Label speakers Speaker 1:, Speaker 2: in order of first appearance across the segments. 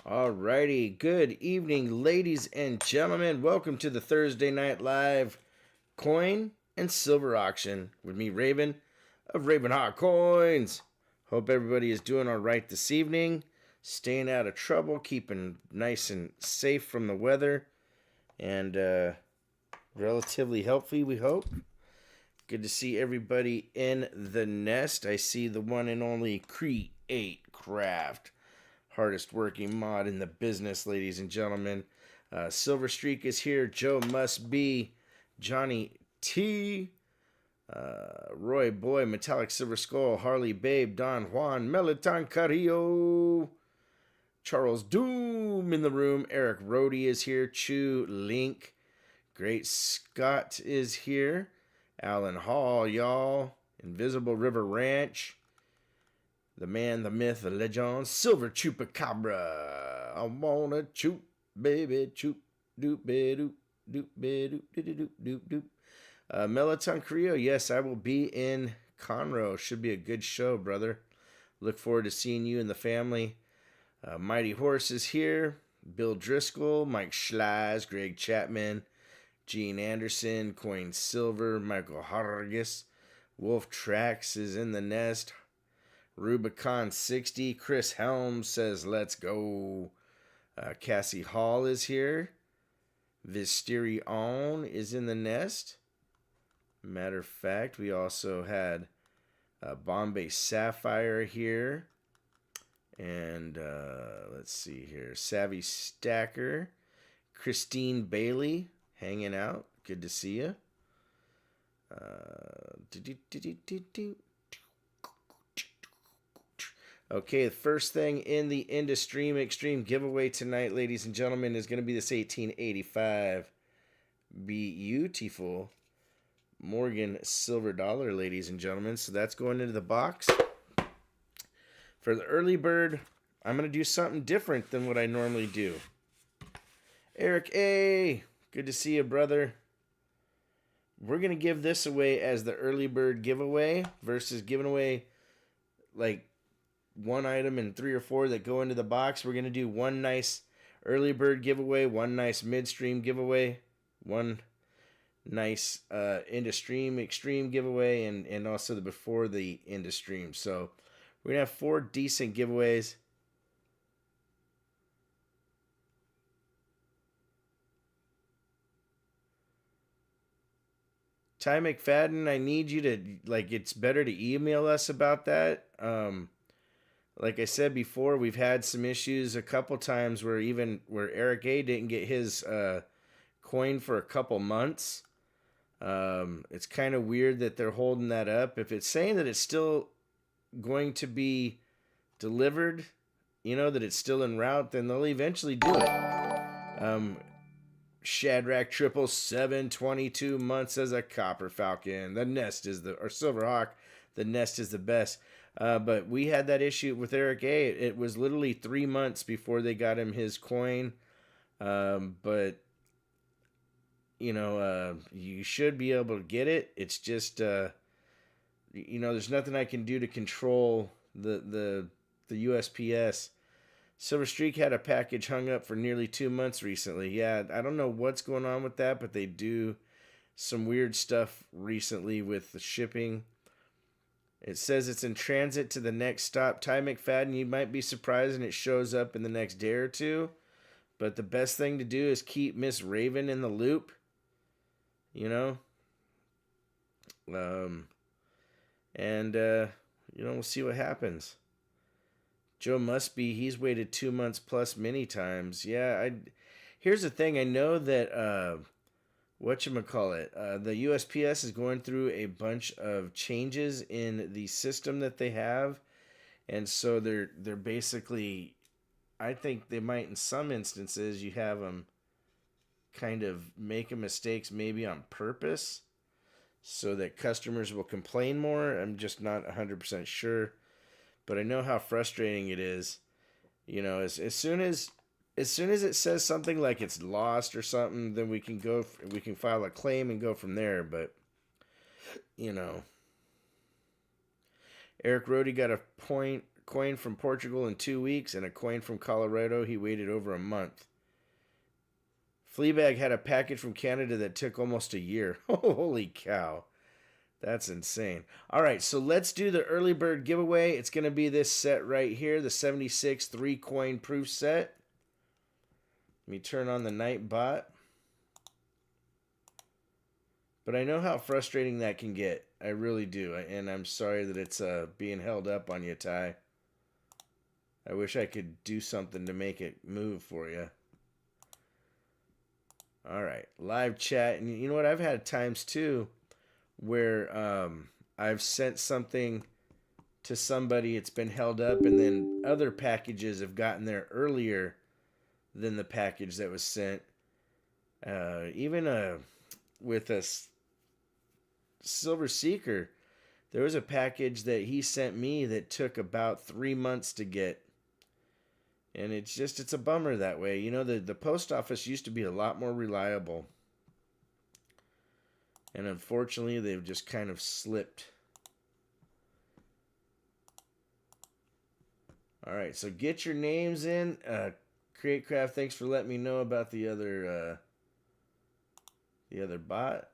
Speaker 1: Alrighty, good evening, ladies and gentlemen. Welcome to the Thursday Night Live coin and silver auction with me, Raven of RavenHawk Coins. Hope everybody is doing all right this evening, staying out of trouble, keeping nice and safe from the weather, and relatively healthy, we hope. Good to see everybody in the nest. I see the one and only Create Craft. Hardest working mod in the business, ladies and gentlemen. Silver Streak is here. Joe Must Be. Johnny T. Roy Boy. Metallic Silver Skull. Harley Babe. Don Juan. Meliton Carrillo. Charles Doom in the room. Eric Rhodey is here. Chew Link. Great Scott is here. Alan Hall, y'all. Invisible River Ranch. The man, the myth, the legend, Silver Chupacabra. I wanna choop, baby, choop, doop, doop, doop, doop, doop, doop, doop. Meliton Carrillo, yes, I will be in Conroe. Should be a good show, brother. Look forward to seeing you and the family. Mighty Horse is here. Bill Driscoll, Mike Schleiz, Greg Chapman, Gene Anderson, Coin Silver, Michael Hargis. Wolf Trax is in the nest. Rubicon 60. Chris Helms says, let's go. Cassie Hall is here. Visterion is in the nest. Matter of fact, we also had Bombay Sapphire here. And let's see here. Savvy Stacker. Christine Bailey hanging out. Good to see you. Okay, the first thing in the Midstream Extreme giveaway tonight, ladies and gentlemen, is going to be this 1885 beautiful Morgan silver dollar, ladies and gentlemen. So that's going into the box. For the early bird, I'm going to do something different than what I normally do. Eric A., good to see you, brother. We're going to give this away as the early bird giveaway versus giving away like one item and 3 or 4 that go into the box. We're going to do one nice early bird giveaway, one nice midstream giveaway, one nice Midstream Extreme giveaway, and also the before the Midstream. So we're going to have 4 decent giveaways. Ty McFadden, I need you to, it's better to email us about that. Like I said before, we've had some issues a couple times where Eric A. didn't get his coin for a couple months. It's kind of weird that they're holding that up. If it's saying that it's still going to be delivered, that it's still en route, then they'll eventually do it. Shadrach 777, 22 months as a Copper Falcon. The nest is or Silverhawk. The nest is the best. But we had that issue with Eric A. It was literally 3 months before they got him his coin. But, you should be able to get it. It's just, there's nothing I can do to control the USPS. Silver Streak had a package hung up for nearly 2 months recently. Yeah, I don't know what's going on with that, but they do some weird stuff recently with the shipping. It says it's in transit to the next stop. Ty McFadden, you might be surprised and it shows up in the next day or two. But the best thing to do is keep Miss Raven in the loop. We'll see what happens. Joe Must Be, he's waited 2 months plus many times. Yeah, here's the thing. I know that, the USPS is going through a bunch of changes in the system that they have. And so they're basically, I think they might, in some instances, you have them kind of making mistakes maybe on purpose so that customers will complain more. I'm just not 100% sure. But I know how frustrating it is. As soon as it says something like it's lost or something, then we can file a claim and go from there. But Eric Rhodey got a coin from Portugal in 2 weeks, and a coin from Colorado he waited over a month. Fleabag had a package from Canada that took almost a year. Holy cow. That's insane. All right, so let's do the early bird giveaway. It's going to be this set right here, the 76 3-coin proof set. Let me turn on the night bot. But I know how frustrating that can get. I really do. And I'm sorry that it's being held up on you, Ty. I wish I could do something to make it move for you. All right, live chat. And you know what? I've had times too where I've sent something to somebody, it's been held up, and then other packages have gotten there earlier than the package that was sent. Even with a Silver Seeker, there was a package that he sent me that took about 3 months to get. And it's a bummer that way. You know, the post office used to be a lot more reliable. And unfortunately, they've just kind of slipped. All right, so get your names in. CreateCraft, thanks for letting me know about the other bot.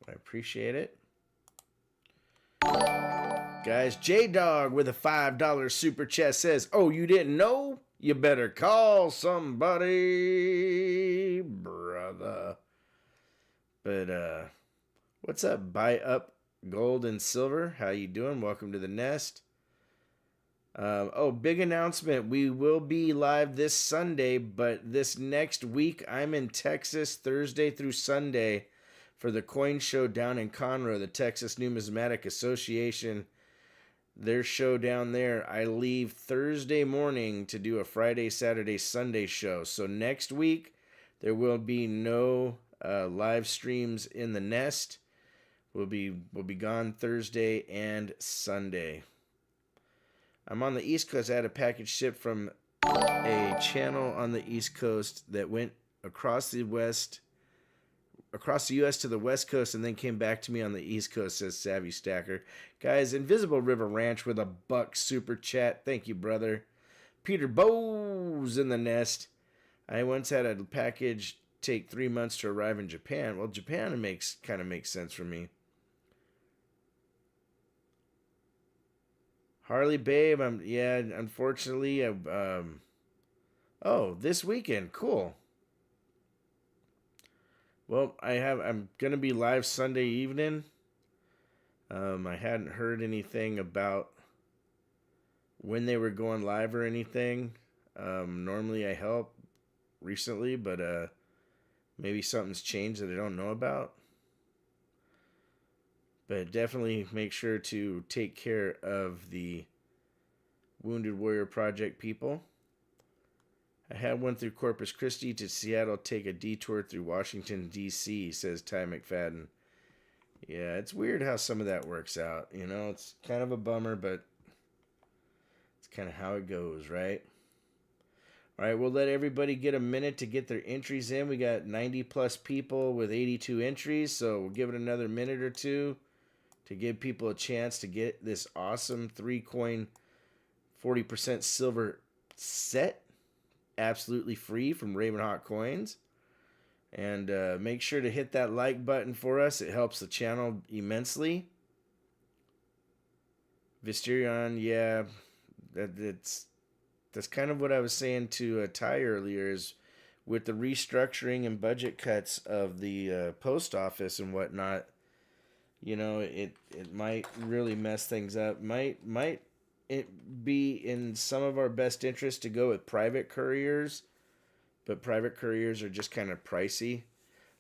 Speaker 1: I appreciate it. Guys, J-Dog with a $5 super chat says, "Oh, you didn't know? You better call somebody, brother." But, what's up? Buy up gold and silver. How you doing? Welcome to the nest. Big announcement. We will be live this Sunday, but this next week I'm in Texas Thursday through Sunday for the coin show down in Conroe, the Texas Numismatic Association. Their show down there. I leave Thursday morning to do a Friday, Saturday, Sunday show. So next week, there will be no live streams in the nest. We'll be gone Thursday and Sunday. I'm on the East Coast. I had a package shipped from a channel on the East Coast that went across the U.S. to the West Coast and then came back to me on the East Coast, says Savvy Stacker. Guys, Invisible River Ranch with a $1 super chat. Thank you, brother. Peter Bowes in the nest. I once had a package take 3 months to arrive in Japan. Well, Japan kind of makes sense for me. Harley Babe, unfortunately, this weekend, cool. Well, I'm going to be live Sunday evening. I hadn't heard anything about when they were going live or anything. Normally I help recently, but maybe something's changed that I don't know about. But definitely make sure to take care of the Wounded Warrior Project people. I had one through Corpus Christi to Seattle, take a detour through Washington, D.C., says Ty McFadden. Yeah, it's weird how some of that works out. You know, it's kind of a bummer, but it's kind of how it goes, right? All right, we'll let everybody get a minute to get their entries in. We got 90-plus people with 82 entries, so we'll give it another minute or two to give people a chance to get this awesome 3-coin 40% silver set. Absolutely free from RavenHawk Coins. And make sure to hit that like button for us. It helps the channel immensely. Visterion, yeah, that's kind of what I was saying to Ty earlier, is with the restructuring and budget cuts of the post office and whatnot, you know, it might really mess things up. Might it be in some of our best interest to go with private couriers, but private couriers are just kind of pricey.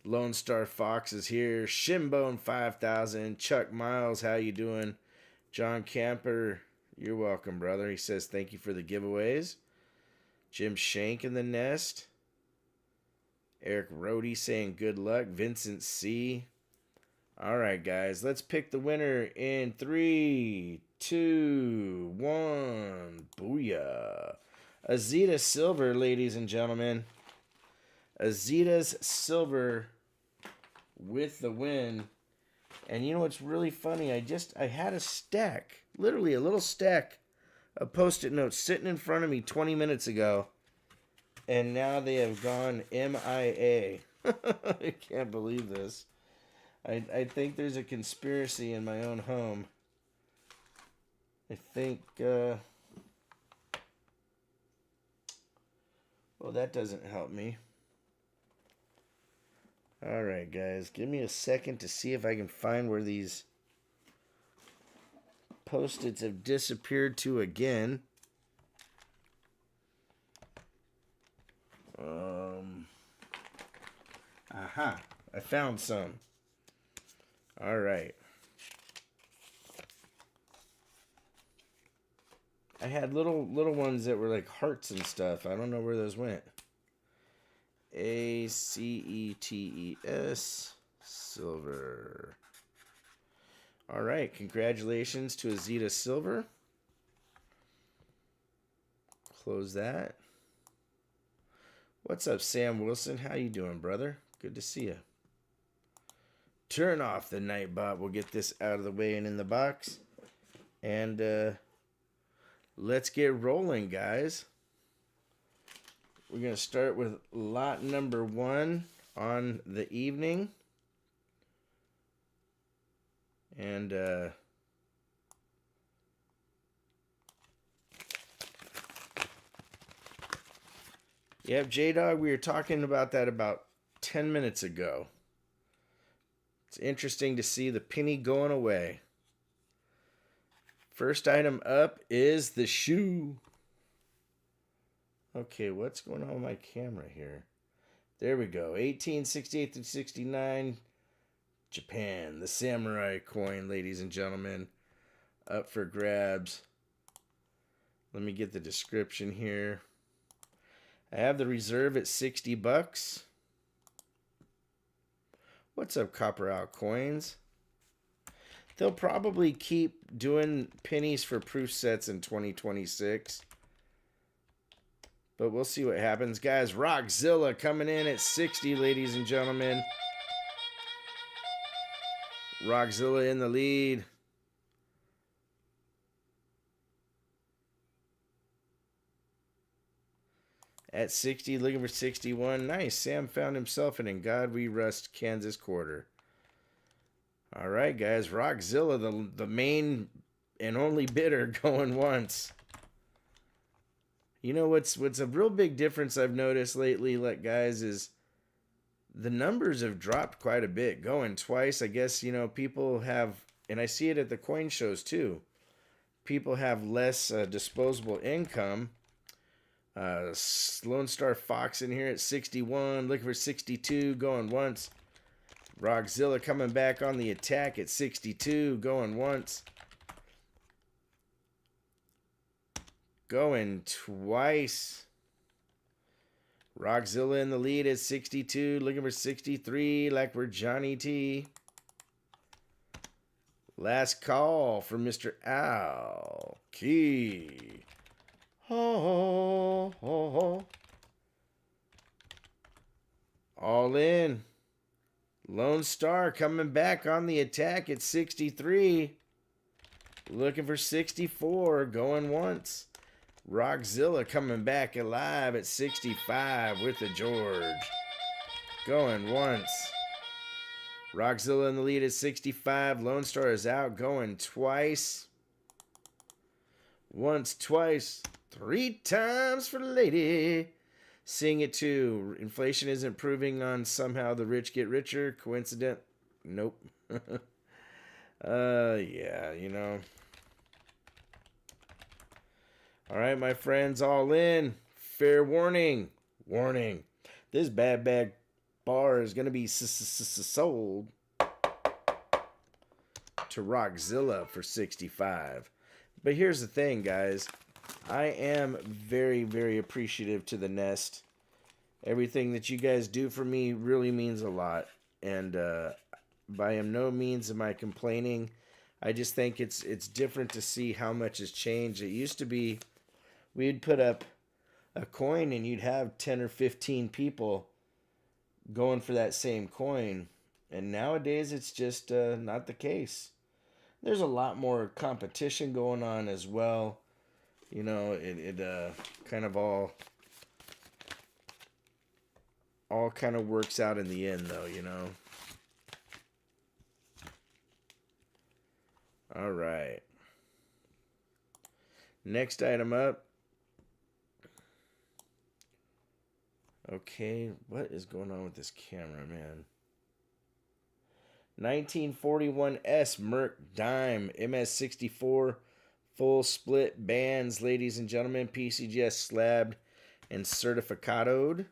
Speaker 1: Lone Star Fox is here. Shinbone 5000. Chuck Miles, how you doing? John Camper, you're welcome, brother. He says thank you for the giveaways. Jim Shank in the nest. Eric Rohde saying good luck. Vincent C. All right, guys, let's pick the winner in 3, 2, 1. Booyah. Azita Silver, ladies and gentlemen. Azita's Silver with the win. And you know what's really funny? I had a stack, literally a little stack of Post-it notes sitting in front of me 20 minutes ago. And now they have gone MIA. I can't believe this. I think there's a conspiracy in my own home. I think, well, that doesn't help me. Alright, guys. Give me a second to see if I can find where these Post-its have disappeared to again. Aha. I found some. Alright. I had little ones that were like hearts and stuff. I don't know where those went. ACETES Silver. Alright, congratulations to Azita Silver. Close that. What's up, Sam Wilson? How you doing, brother? Good to see you. Turn off the Nightbot. We'll get this out of the way and in the box. And let's get rolling, guys. We're going to start with lot number 1 on the evening. And yep, J-Dog, we were talking about that about 10 minutes ago. It's interesting to see the penny going away. First item up is the shoe. Okay, what's going on with my camera here? There we go. 1868 through 69. Japan. The samurai coin, ladies and gentlemen. Up for grabs. Let me get the description here. I have the reserve at $60. What's up, Copper Out Coins? They'll probably keep doing pennies for proof sets in 2026. But we'll see what happens. Guys, Rockzilla coming in at 60, ladies and gentlemen. Rockzilla in the lead. At 60, looking for 61. Nice. Sam found himself an In God We Rust Kansas quarter. All right, guys. Rockzilla, the main and only bidder, going once. You know what's a real big difference I've noticed lately, guys, is the numbers have dropped quite a bit. Going twice, I guess, you know, people have, and I see it at the coin shows too, people have less disposable income. Lone Star Fox in here at 61, looking for 62, going once. Rockzilla coming back on the attack at 62, going once. Going twice. Rockzilla in the lead at 62, looking for 63, like we're Johnny T. Last call for Mr. Al Key. Ho, ho, ho. All in. Lone Star coming back on the attack at 63. Looking for 64, going once. Rockzilla coming back alive at 65 with the George. Going once. Rockzilla in the lead at 65. Lone Star is out, going twice. Once, twice, 3 times for the lady. Seeing it too. Inflation isn't proving on somehow the rich get richer. Coincident? Nope. Yeah, you know. All right, my friends, all in. Fair warning. Warning. This bad bag bar is going to be sold to Rockzilla for 65. But here's the thing, guys. I am very, very appreciative to the Nest. Everything that you guys do for me really means a lot. And by no means am I complaining. I just think it's different to see how much has changed. It used to be we'd put up a coin and you'd have 10 or 15 people going for that same coin. And nowadays, it's just not the case. There's a lot more competition going on as well. You know, it kind of all kind of works out in the end, though, you know. All right. Next item up. Okay, what is going on with this camera, man? 1941S Merc Dime MS64 full split bands, ladies and gentlemen. PCGS slabbed and certificadoed.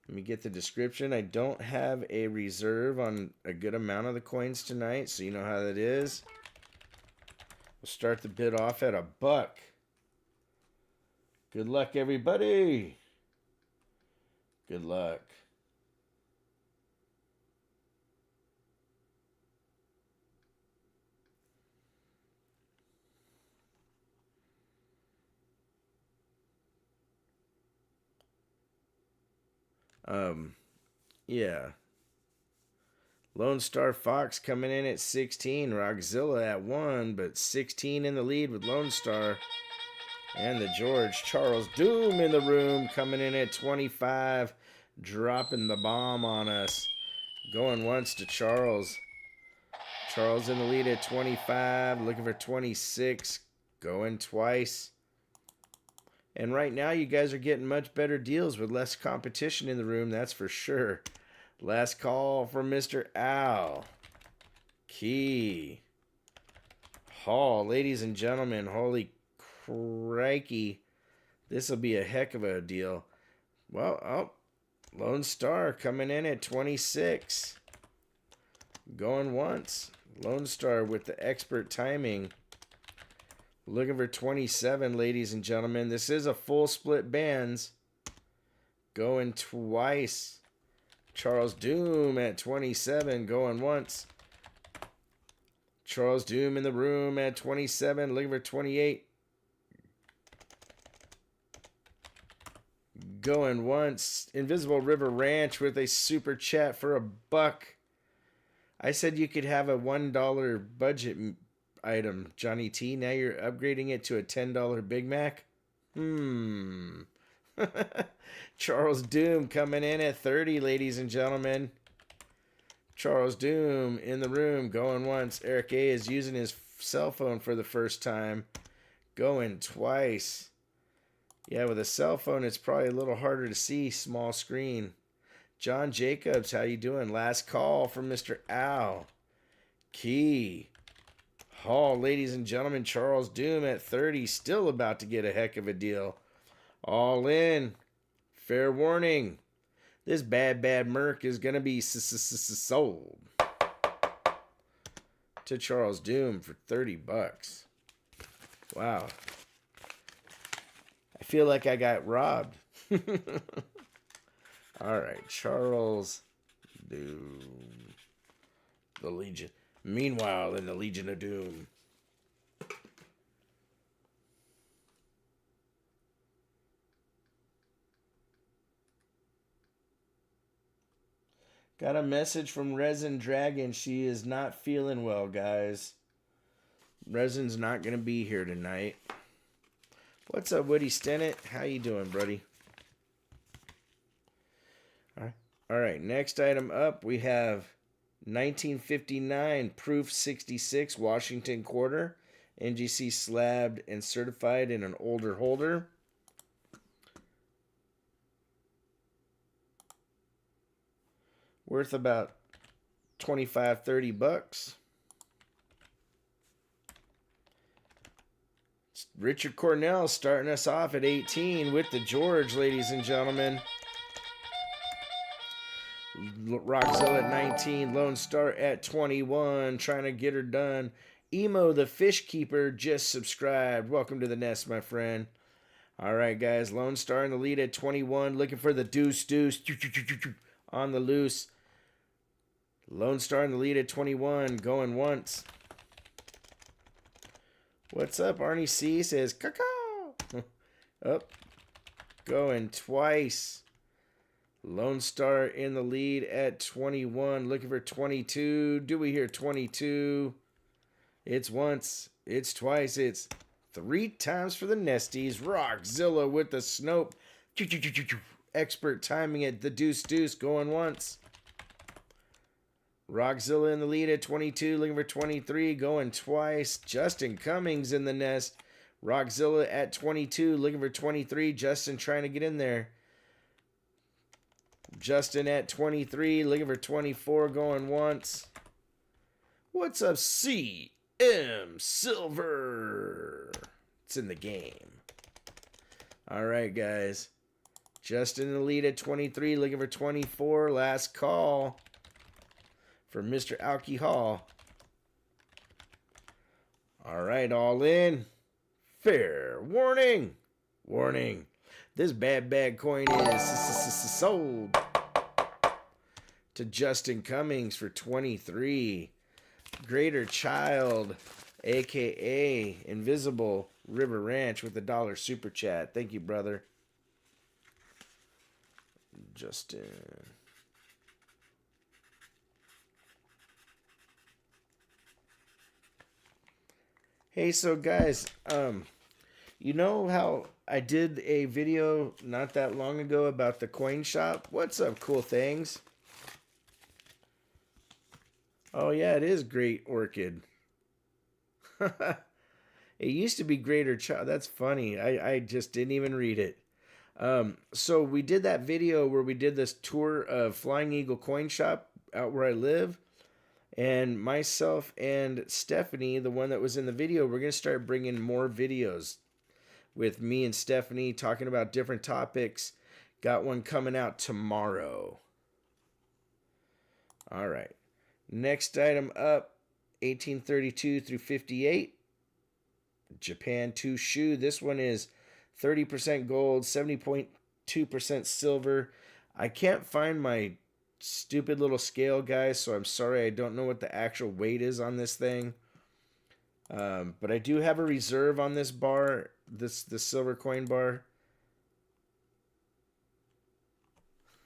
Speaker 1: Let me get the description. I don't have a reserve on a good amount of the coins tonight, so you know how that is. We'll start the bid off at $1. Good luck, everybody. Good luck. Yeah. Lone Star Fox coming in at 16. Rockzilla at 1, but 16 in the lead with Lone Star. And the George Charles Doom in the room coming in at 25. Dropping the bomb on us. Going once to Charles. Charles in the lead at 25. Looking for 26. Going twice. And right now, you guys are getting much better deals with less competition in the room, that's for sure. Last call from Mr. Al. Key. Hall. Ladies and gentlemen, holy crikey. This will be a heck of a deal. Well, oh, Lone Star coming in at 26. Going once. Lone Star with the expert timing. Looking for 27, ladies and gentlemen. This is a full split bands. Going twice. Charles Doom at 27. Going once. Charles Doom in the room at 27. Looking for 28. Going once. Invisible River Ranch with a super chat for $1. I said you could have a $1 budget item, Johnny T. Now you're upgrading it to a $10 Big Mac? Charles Doom coming in at 30, ladies and gentlemen. Charles Doom in the room, going once. Eric A. is using his cell phone for the first time. Going twice. Yeah, with a cell phone, it's probably a little harder to see small screen. John Jacobs, how you doing? Last call from Mr. Al. Key. Hall, ladies and gentlemen, Charles Doom at 30, still about to get a heck of a deal. All in. Fair warning. This bad Merc is going to be sold to Charles Doom for $30. Wow. I feel like I got robbed. All right, Charles Doom. The Legion. Meanwhile, in the Legion of Doom. Got a message from Resin Dragon. She is not feeling well, guys. Resin's not going to be here tonight. What's up, Woody Stennett? How you doing, buddy? All right, next item up, we have 1959 Proof 66 Washington Quarter. NGC slabbed and certified in an older holder. Worth about $25-30. Richard Cornell starting us off at 18 with the George, ladies and gentlemen. Rockzilla at 19, Lone Star at 21, trying to get her done. Emo the Fish Keeper just subscribed. Welcome to the nest, my friend. All right, guys, Lone Star in the lead at 21, looking for the deuce on the loose. Lone Star in the lead at 21, going once. What's up? Arnie C says, caw. Up. Going twice. Lone Star in the lead at 21. Looking for 22. Do we hear 22? It's once. It's twice. It's 3 times for the Nesties. Rockzilla with the Snope. Expert timing it. The deuce going once. Rockzilla in the lead at 22. Looking for 23. Going twice. Justin Cummings in the nest. Rockzilla at 22. Looking for 23. Justin trying to get in there. Justin at 23. Looking for 24. Going once. What's up, CM Silver? It's in the game. All right, guys. Justin in the lead at 23. Looking for 24. Last call for Mr. Alki Hall. All right, all in. Fair warning. Warning. This bad coin is sold to Justin Cummings for 23. Greater Child, a.k.a. Invisible River Ranch with $1 super chat. Thank you, brother. Justin. Hey, so guys, you know how I did a video not that long ago about the coin shop? What's up, cool things? Oh, yeah, it is Great Orchid. It used to be Greater Child. That's funny. I just didn't even read it. So we did that video where we did this tour of Flying Eagle Coin Shop out where I live. And myself and Stephanie, the one that was in the video, we're going to start bringing more videos with me and Stephanie talking about different topics. Got one coming out tomorrow. All right. Next item up, 1832 through 58. Japan 2 shoe. This one is 30% gold, 70.2% silver. I can't find my stupid little scale, guys, so I'm sorry I don't know what the actual weight is on this thing. But I do have a reserve on this bar, the silver coin bar.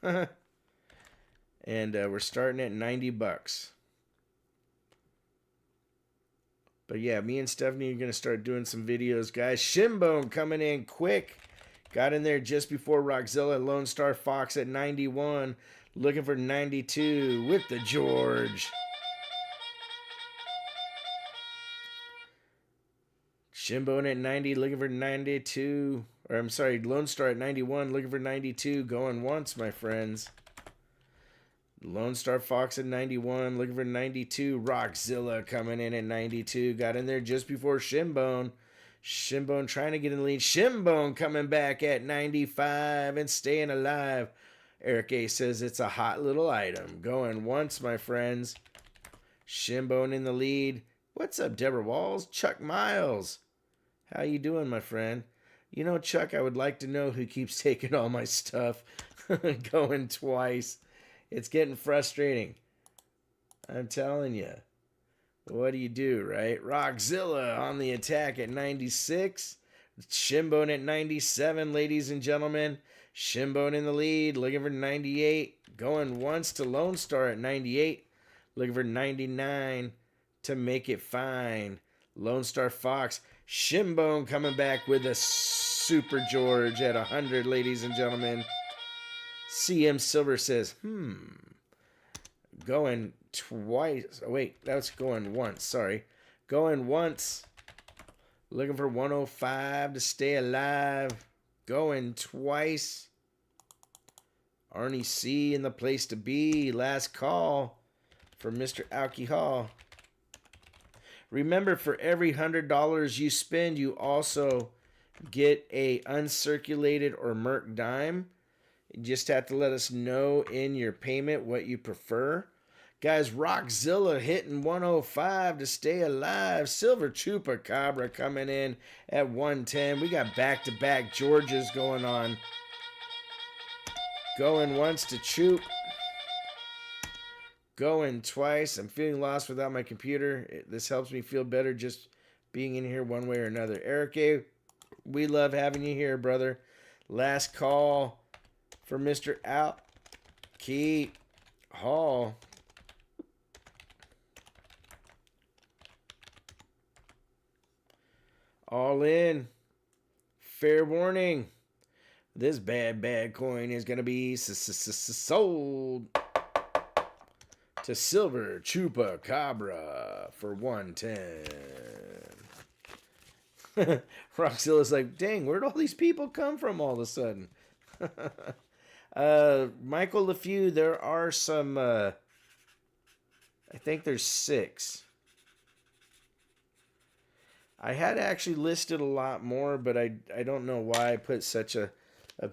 Speaker 1: And we're starting at $90. But yeah, me and Stephanie are going to start doing some videos, guys. Shinbone coming in quick. Got in there just before Rockzilla. Lone Star Fox at 91. Looking for 92 with the George. Shinbone at 90. Looking for 92. Or I'm sorry, Lone Star at 91. Looking for 92. Going once, my friends. Lone Star Fox at 91, looking for 92. Rockzilla coming in at 92. Got in there just before Shinbone. Shinbone trying to get in the lead. Shinbone coming back at 95 and staying alive. Eric A says it's a hot little item. Going once, my friends. Shinbone in the lead. What's up, Deborah Walls? Chuck Miles. How you doing, my friend? You know, Chuck, I would like to know who keeps taking all my stuff. Going twice. It's getting frustrating. I'm telling you. What do, right? Rockzilla on the attack at 96. Shinbone at 97, ladies and gentlemen. Shinbone in the lead, looking for 98. Going once to Lone Star at 98. Looking for 99 to make it fine. Lone Star Fox. Shinbone coming back with a Super George at 100, ladies and gentlemen. CM Silver says, going twice. Oh, wait, that's going once. Sorry. Going once. Looking for 105 to stay alive. Going twice. Arnie C in the place to be. Last call for Mr. Alki Hall. Remember, for every $100 you spend, you also get a uncirculated or Merc dime. You just have to let us know in your payment what you prefer. Guys, Rockzilla hitting 105 to stay alive. Silver Chupacabra coming in at 110. We got back-to-back Georges going on. Going once to Chup. Going twice. I'm feeling lost without my computer. This helps me feel better just being in here one way or another. Eric A., we love having you here, brother. Last call for Mr. Key. Hall. All in. Fair warning. This bad coin is going to be sold to Silver Chupacabra for 110. Roxilla's like, dang, where'd all these people come from all of a sudden? Michael LeFew, there are some, I think there's 6. I had actually listed a lot more, but I don't know why I put such a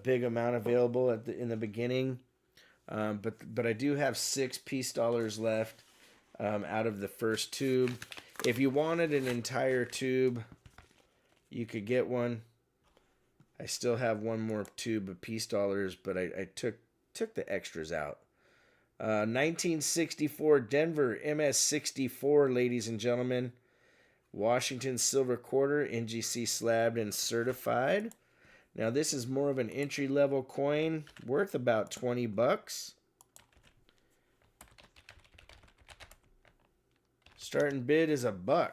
Speaker 1: big amount available in the beginning. But I do have 6 peace dollars left out of the first tube. If you wanted an entire tube, you could get one. I still have one more tube of peace dollars, but I took the extras out. 1964 Denver MS64, ladies and gentlemen. Washington silver quarter, NGC slabbed and certified. Now this is more of an entry-level coin, worth about $20. Starting bid is $1.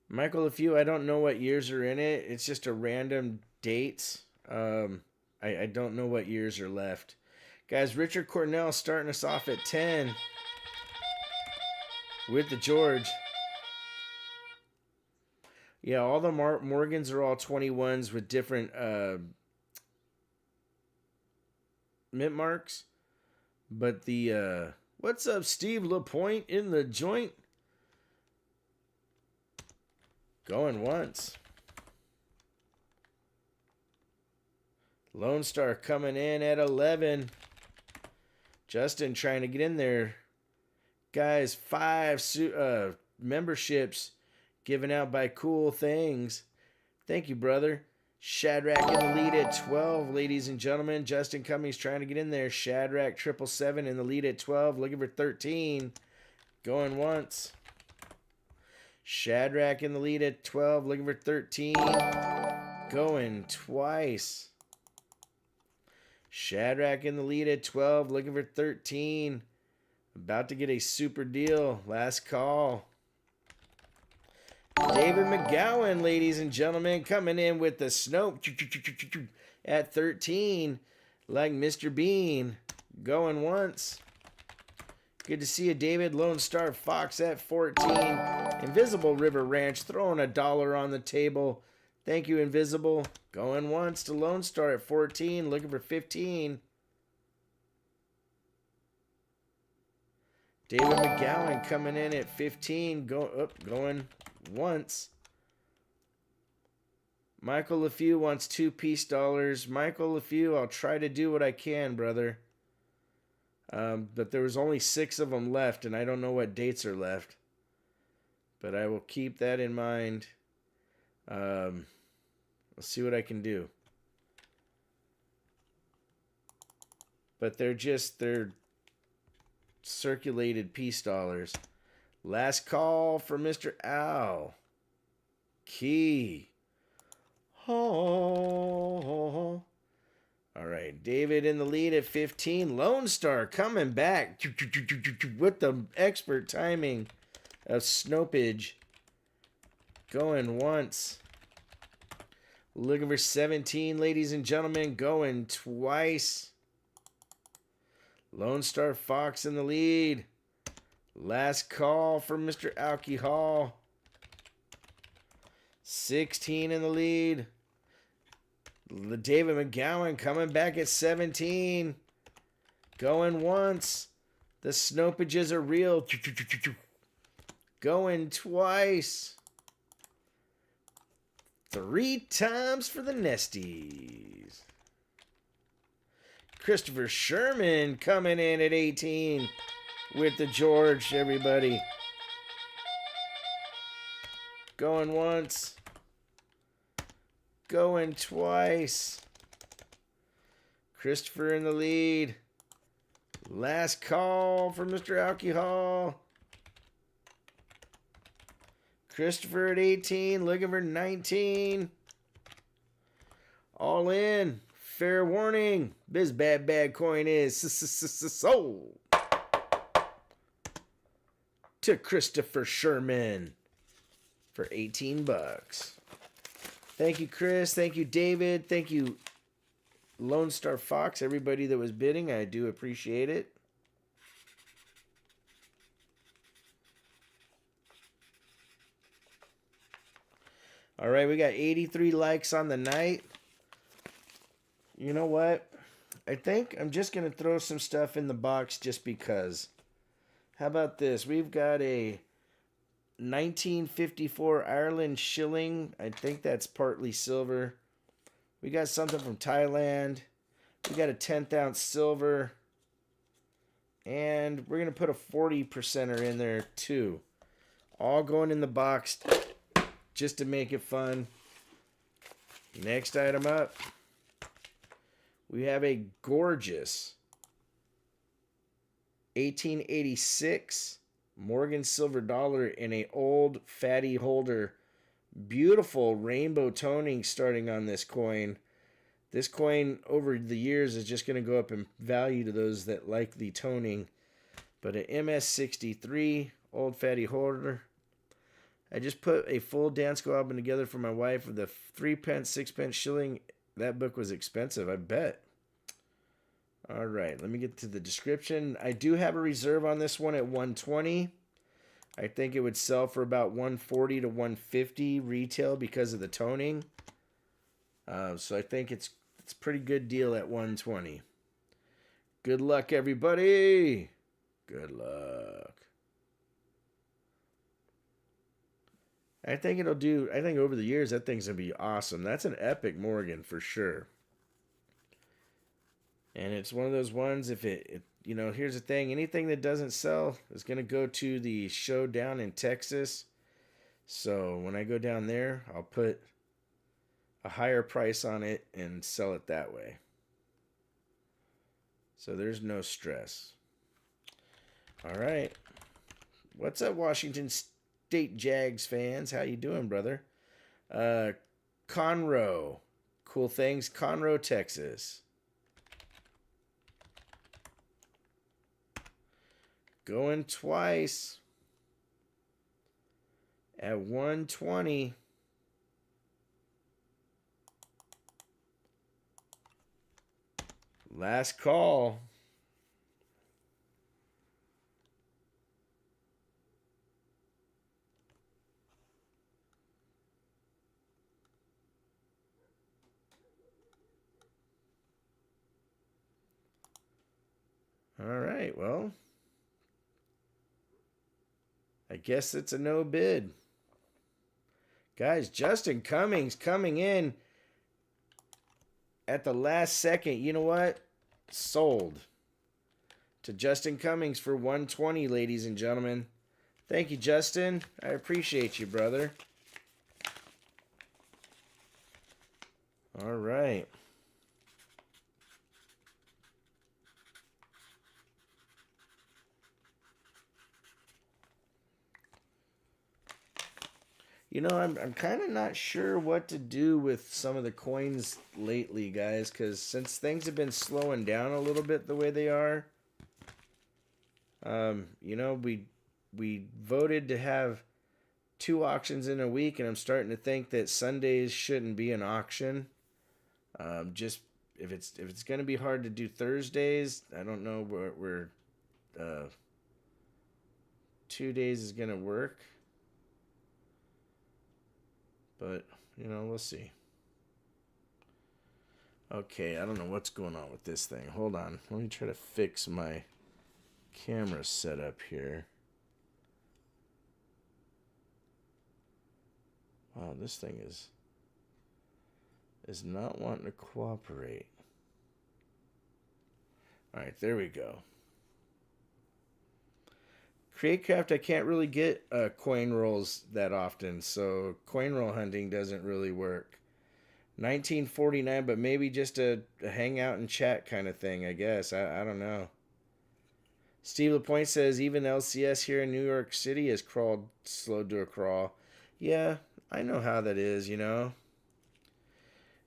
Speaker 1: Michael LeFew, I don't know what years are in it. It's just a random dates. I don't know what years are left. Guys, Richard Cornell starting us off at 10 with the George. Yeah, all the Morgans are all 21s with different mint marks. But the, what's up, Steve LaPointe in the joint? Going once. Lone Star coming in at 11. Justin trying to get in there. Guys, 5 memberships given out by Cool Things. Thank you, brother. Shadrach in the lead at 12, ladies and gentlemen. Justin Cummings trying to get in there. Shadrach 777 in the lead at 12. Looking for 13. Going once. Shadrach in the lead at 12. Looking for 13. Going twice. Shadrach in the lead at 12, looking for 13. About to get a super deal. Last call. David McGowan, ladies and gentlemen, coming in with the Snope at 13, like Mr. Bean. Going once. Good to see you, David. Lone Star Fox at 14. Invisible River Ranch throwing $1 on the table. Thank you, Invisible. Going once to Lone Star at 14. Looking for 15. David McGowan coming in at 15. Going once. Michael LeFew wants 2 peace dollars. Michael LeFew, I'll try to do what I can, brother. But there was only 6 of them left, and I don't know what dates are left. But I will keep that in mind. Let's see what I can do. But they're circulated peace dollars. Last call for Mr. Al. Key. Oh. All right, David in the lead at 15. Lone Star coming back with the expert timing of Snopage. Going once. Looking for 17, ladies and gentlemen. Going twice. Lone Star Fox in the lead. Last call for Mr. Alcohol. 16 in the lead. David McGowan coming back at 17. Going once. The Snopages are real. Going twice. 3 times for the Nesties. Christopher Sherman coming in at 18 with the George, everybody. Going once. Going twice. Christopher in the lead. Last call for Mr. Alcohol. Christopher at 18, looking for 19. all in. Fair warning. This bad coin is sold to Christopher Sherman for 18 bucks. Thank you, Chris. Thank you, David. Thank you, Lone Star Fox, everybody that was bidding. I do appreciate it. All right, we got 83 likes on the night. You know what? I think I'm just going to throw some stuff in the box just because. How about this? We've got a 1954 Ireland shilling. I think that's partly silver. We got something from Thailand. We got a 10th ounce silver. And we're going to put a 40%er in there too. All going in the box just to make it fun. Next item up. We have a gorgeous 1886 Morgan silver dollar in a old fatty holder. Beautiful rainbow toning starting on this coin. This coin over the years is just going to go up in value to those that like the toning. But an MS63 old fatty holder. I just put a full dance go album together for my wife with a 3-pence, 6-pence shilling. That book was expensive, I bet. All right, let me get to the description. I do have a reserve on this one at 120. I think it would sell for about 140 to 150 retail because of the toning. So I think it's a pretty good deal at 120. Good luck, everybody. Good luck. I think it'll do. I think over the years that thing's gonna be awesome. That's an epic Morgan for sure. And it's one of those ones. If it you know, here's the thing: anything that doesn't sell is gonna go to the show down in Texas. So when I go down there, I'll put a higher price on it and sell it that way. So there's no stress. All right. What's up, Washington State Jags fans? How you doing, brother? Conroe. Cool things. Conroe, Texas. Going twice. At 120. Last call. All right, well, I guess it's a no bid. Guys, Justin Cummings coming in at the last second. You know what? Sold to Justin Cummings for 120, ladies and gentlemen. Thank you, Justin. I appreciate you, brother. All right. You know, I'm kind of not sure what to do with some of the coins lately, guys, because since things have been slowing down a little bit the way they are, you know, we voted to have 2 auctions in a week, and I'm starting to think that Sundays shouldn't be an auction. Just if it's going to be hard to do Thursdays, I don't know where 2 days is going to work. But, you know, we'll see. Okay, I don't know what's going on with this thing. Hold on. Let me try to fix my camera setup here. Wow, this thing is not wanting to cooperate. All right, there we go. CreateCraft, I can't really get coin rolls that often, so coin roll hunting doesn't really work. 1949, but maybe just a hangout and chat kind of thing, I guess. I don't know. Steve LaPointe says, even LCS here in New York City has slowed to a crawl. Yeah, I know how that is, you know.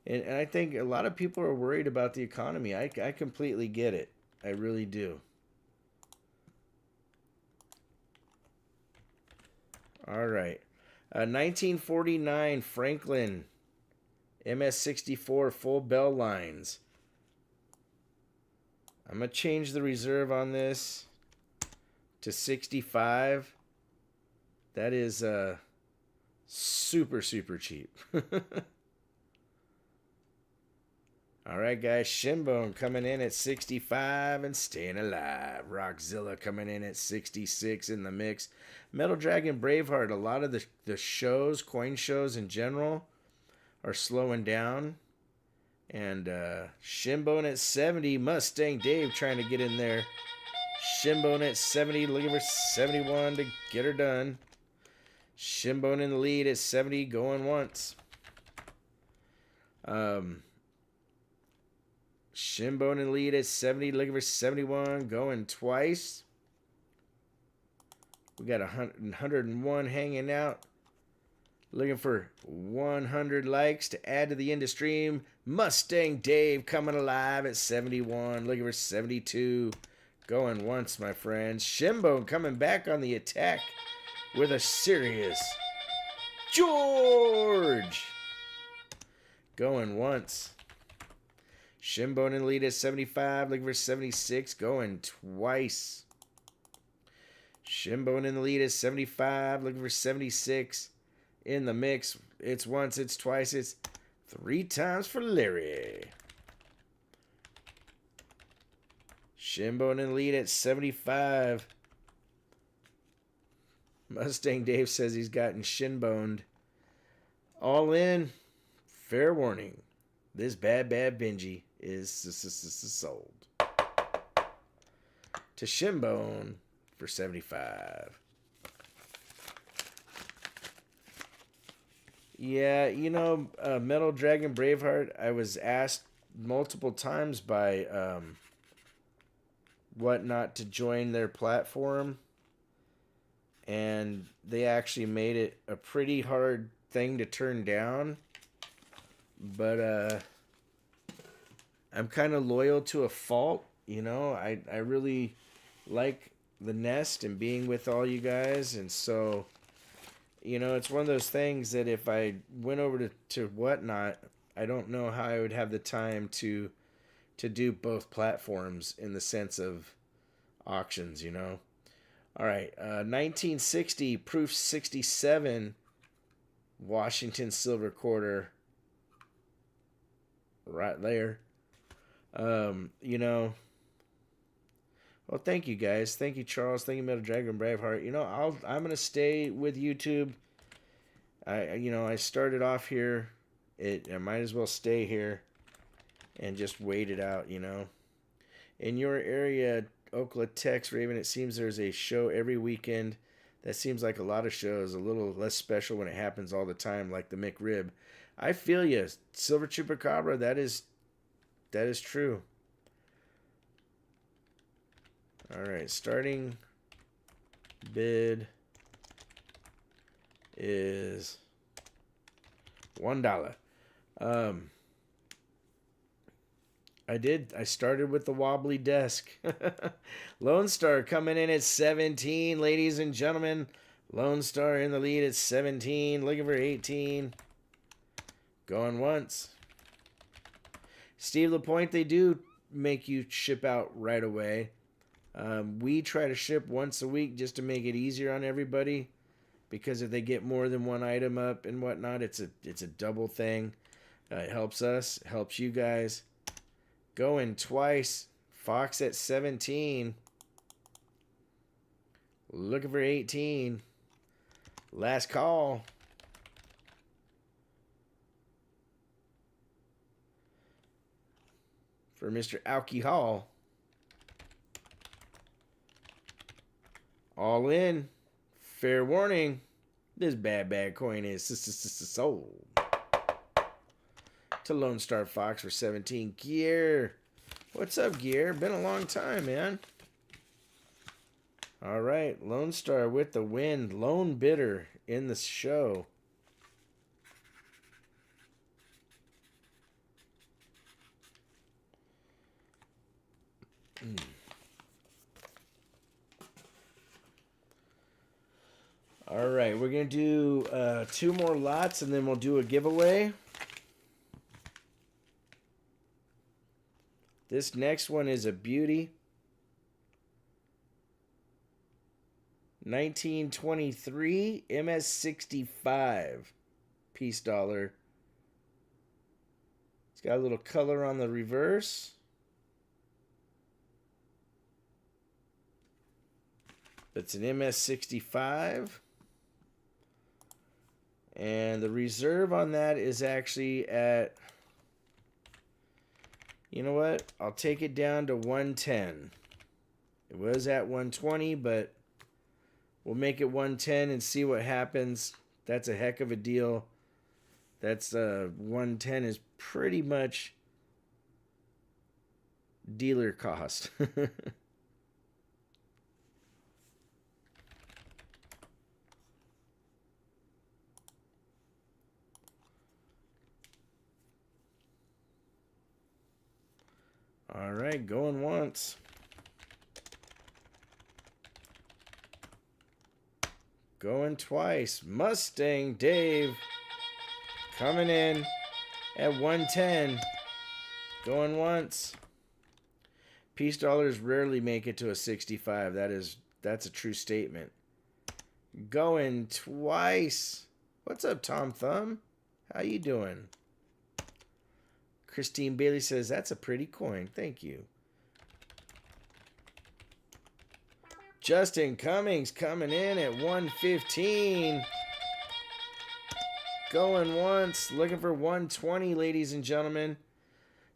Speaker 1: And I think a lot of people are worried about the economy. I completely get it. I really do. All right. 1949 Franklin MS-64 full bell lines. I'm going to change the reserve on this to 65. That is super, super cheap. All right, guys. Shinbone coming in at 65 and staying alive. Rockzilla coming in at 66 in the mix. Metal Dragon Braveheart. A lot of the shows, coin shows in general, are slowing down. And Shinbone at 70. Mustang Dave trying to get in there. Shinbone at 70. Looking for 71 to get her done. Shinbone in the lead at 70. Going once. Shinbone in the lead at 70, looking for 71, going twice. We got 101 hanging out, looking for 100 likes to add to the end of stream. Mustang Dave coming alive at 71, looking for 72, going once, my friends. Shinbone coming back on the attack with a serious George, going once. Shinbone in the lead at 75, looking for 76, going twice. Shinbone in the lead at 75, looking for 76. In the mix, it's once, it's twice, it's 3 times for Larry. Shinbone in the lead at 75. Mustang Dave says he's gotten shinboned. All in, fair warning. This bad Benji is sold to Shinbone for 75. Yeah, you know, Metal Dragon Braveheart, I was asked multiple times by Whatnot to join their platform, and they actually made it a pretty hard thing to turn down. But I'm kind of loyal to a fault, you know. I really like the nest and being with all you guys, and so, you know, it's one of those things that if I went over to Whatnot, I don't know how I would have the time to do both platforms in the sense of auctions, you know. All right, 1960 Proof 67 Washington Silver Quarter. Right there. You know. Well, thank you guys. Thank you, Charles. Thank you, Metal Dragon Braveheart. You know, I'm gonna stay with YouTube. I started off here. I might as well stay here and just wait it out, you know. In your area, Oklahoma, Texas, Raven, it seems there's a show every weekend. That seems like a lot of shows. A little less special when it happens all the time, like the McRib. I feel you, Silver Chupacabra. That is true. All right, starting bid is $1. I started with the wobbly desk. Lone Star coming in at 17, ladies and gentlemen. Lone Star in the lead at 17, looking for 18. Going once. Steve LaPointe, they do make you ship out right away. We try to ship once a week just to make it easier on everybody, because if they get more than one item up and whatnot, it's a double thing. It helps us, helps you guys. Going twice. Fox at 17. Looking for 18. Last call. For Mr. Alki Hall. All in. Fair warning. This bad coin is sold. To Lone Star Fox for 17. Gear. What's up, Gear? Been a long time, man. All right. Lone Star with the win. Lone bidder in the show. All right, we're going to do 2 more lots, and then we'll do a giveaway. This next one is a beauty. 1923 MS65 piece dollar. It's got a little color on the reverse. It's an MS65. And the reserve on that is actually at, you know what? I'll take it down to 110. It was at 120, but we'll make it 110 and see what happens. That's a heck of a deal. That's 110 is pretty much dealer cost. All right, going once. Going twice. Mustang Dave coming in at 110. Going once. Piece dollars rarely make it to a 65. That's a true statement. Going twice. What's up, Tom Thumb? How you doing? Christine Bailey says, that's a pretty coin. Thank you. Justin Cummings coming in at 115. Going once. Looking for 120, ladies and gentlemen.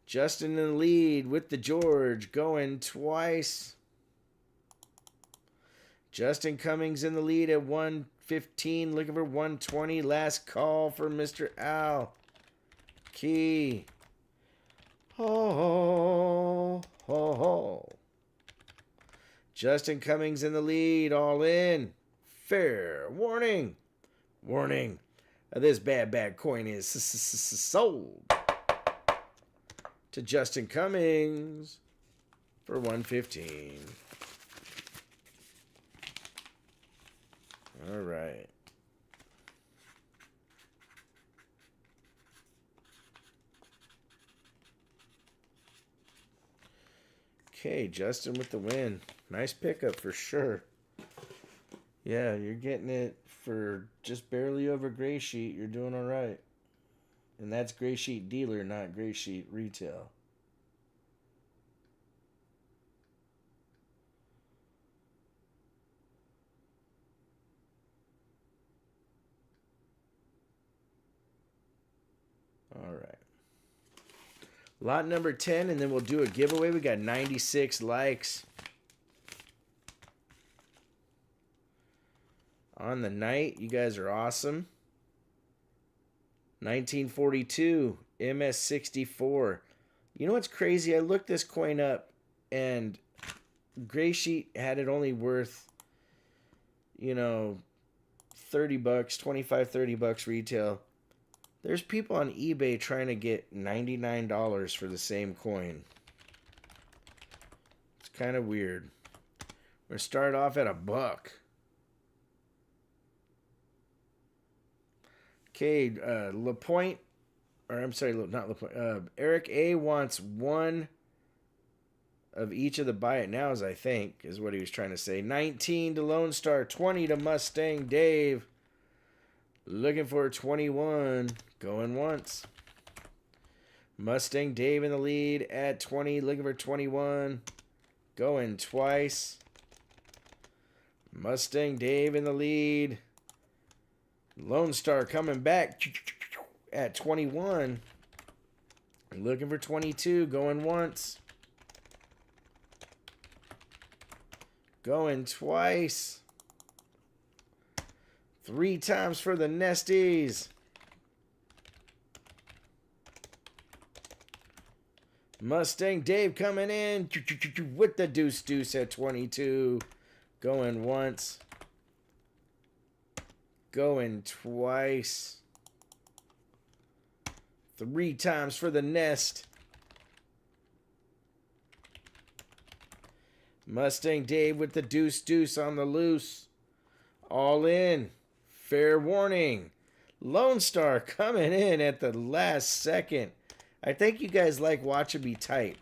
Speaker 1: Justin in the lead with the George. Going twice. Justin Cummings in the lead at 115. Looking for 120. Last call for Mr. Al. Key. Ho, ho, ho. Justin Cummings in the lead, all in. Fair warning. Warning. This bad coin is sold to Justin Cummings for 115. All right. Okay, Justin with the win. Nice pickup for sure. Yeah, you're getting it for just barely over gray sheet. You're doing all right. And that's gray sheet dealer, not gray sheet retail. All right. Lot number 10, and then we'll do a giveaway. We got 96 likes. On the night, you guys are awesome. 1942 MS64. You know what's crazy? I looked this coin up, and gray sheet had it only worth, 30 bucks, 25, 30 bucks retail. There's people on eBay trying to get $99 for the same coin. It's kind of weird. We're going to start off at $1. Okay, LaPointe, or I'm sorry, not LaPointe. Eric A wants one of each of the buy it nows, I think, is what he was trying to say. 19 to Lone Star, 20 to Mustang Dave. Looking for 21. Going once. Mustang Dave in the lead at 20. Looking for 21. Going twice. Mustang Dave in the lead. Lone Star coming back at 21. Looking for 22. Going once. Going twice. 3 times for the Nesties. Mustang Dave coming in with the deuce at 22. Going once. Going twice. 3 times for the Nest. Mustang Dave with the deuce on the loose. All in. Fair warning. Lone Star coming in at the last second. I think you guys like watching me type.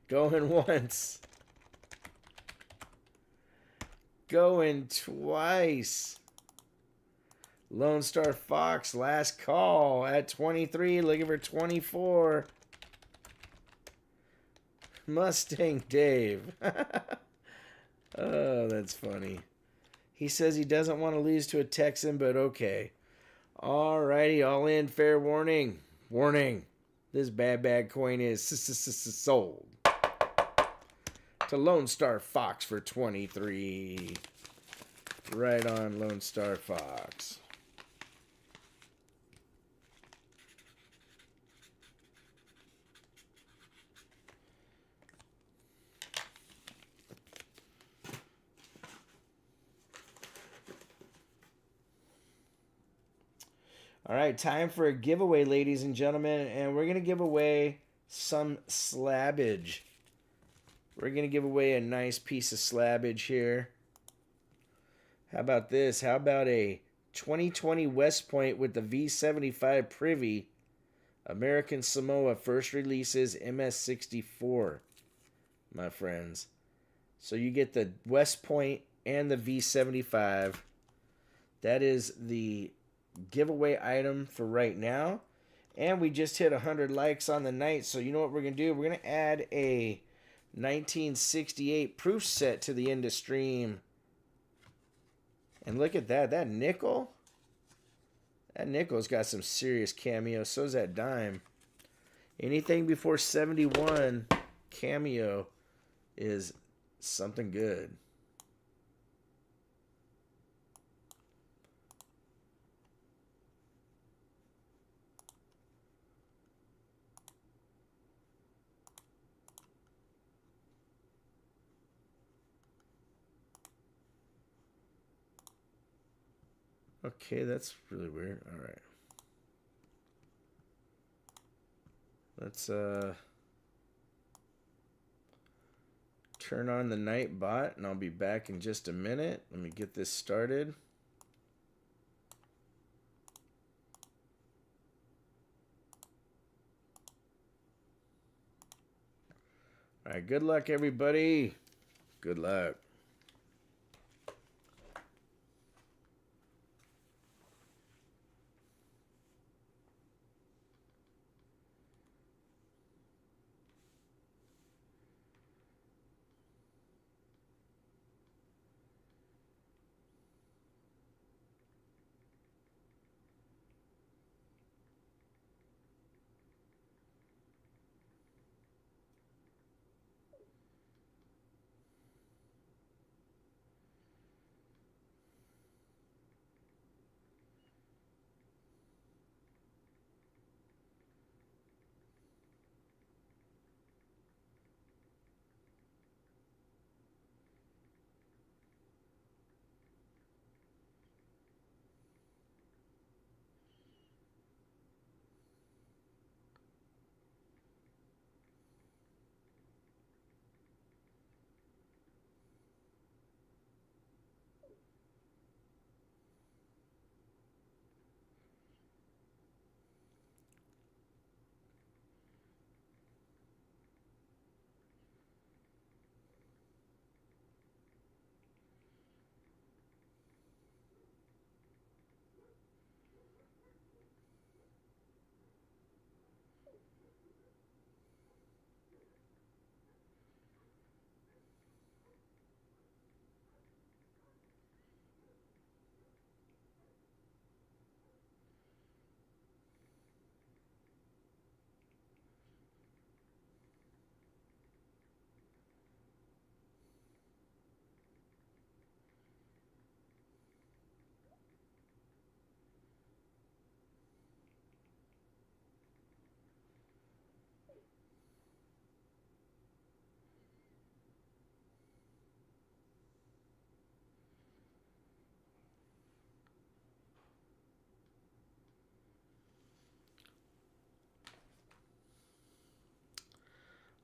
Speaker 1: Going once. Going twice. Lone Star Fox, last call at 23. Looking for 24. Mustang Dave. Oh, that's funny. He says he doesn't want to lose to a Texan, but okay. Alrighty, all in, fair warning. Warning. This bad coin is sold. To Lone Star Fox for 23. Right on, Lone Star Fox. All right, time for a giveaway, ladies and gentlemen, and we're going to give away some slabbage. We're going to give away a nice piece of slabbage here. How about this? How about a 2020 West Point with the V75 Privy American Samoa first releases MS64, my friends. So you get the West Point and the V75. That is the giveaway item for right now. And we just hit 100 likes on the night. So you know what we're going to do? We're going to add a 1968 proof set to the end of stream. And look at that. That nickel. That nickel's got some serious cameo. So's that dime. Anything before 71 cameo is something good. Okay, that's really weird. All right. Let's turn on the night bot, and I'll be back in just a minute. Let me get this started. All right, good luck, everybody. Good luck.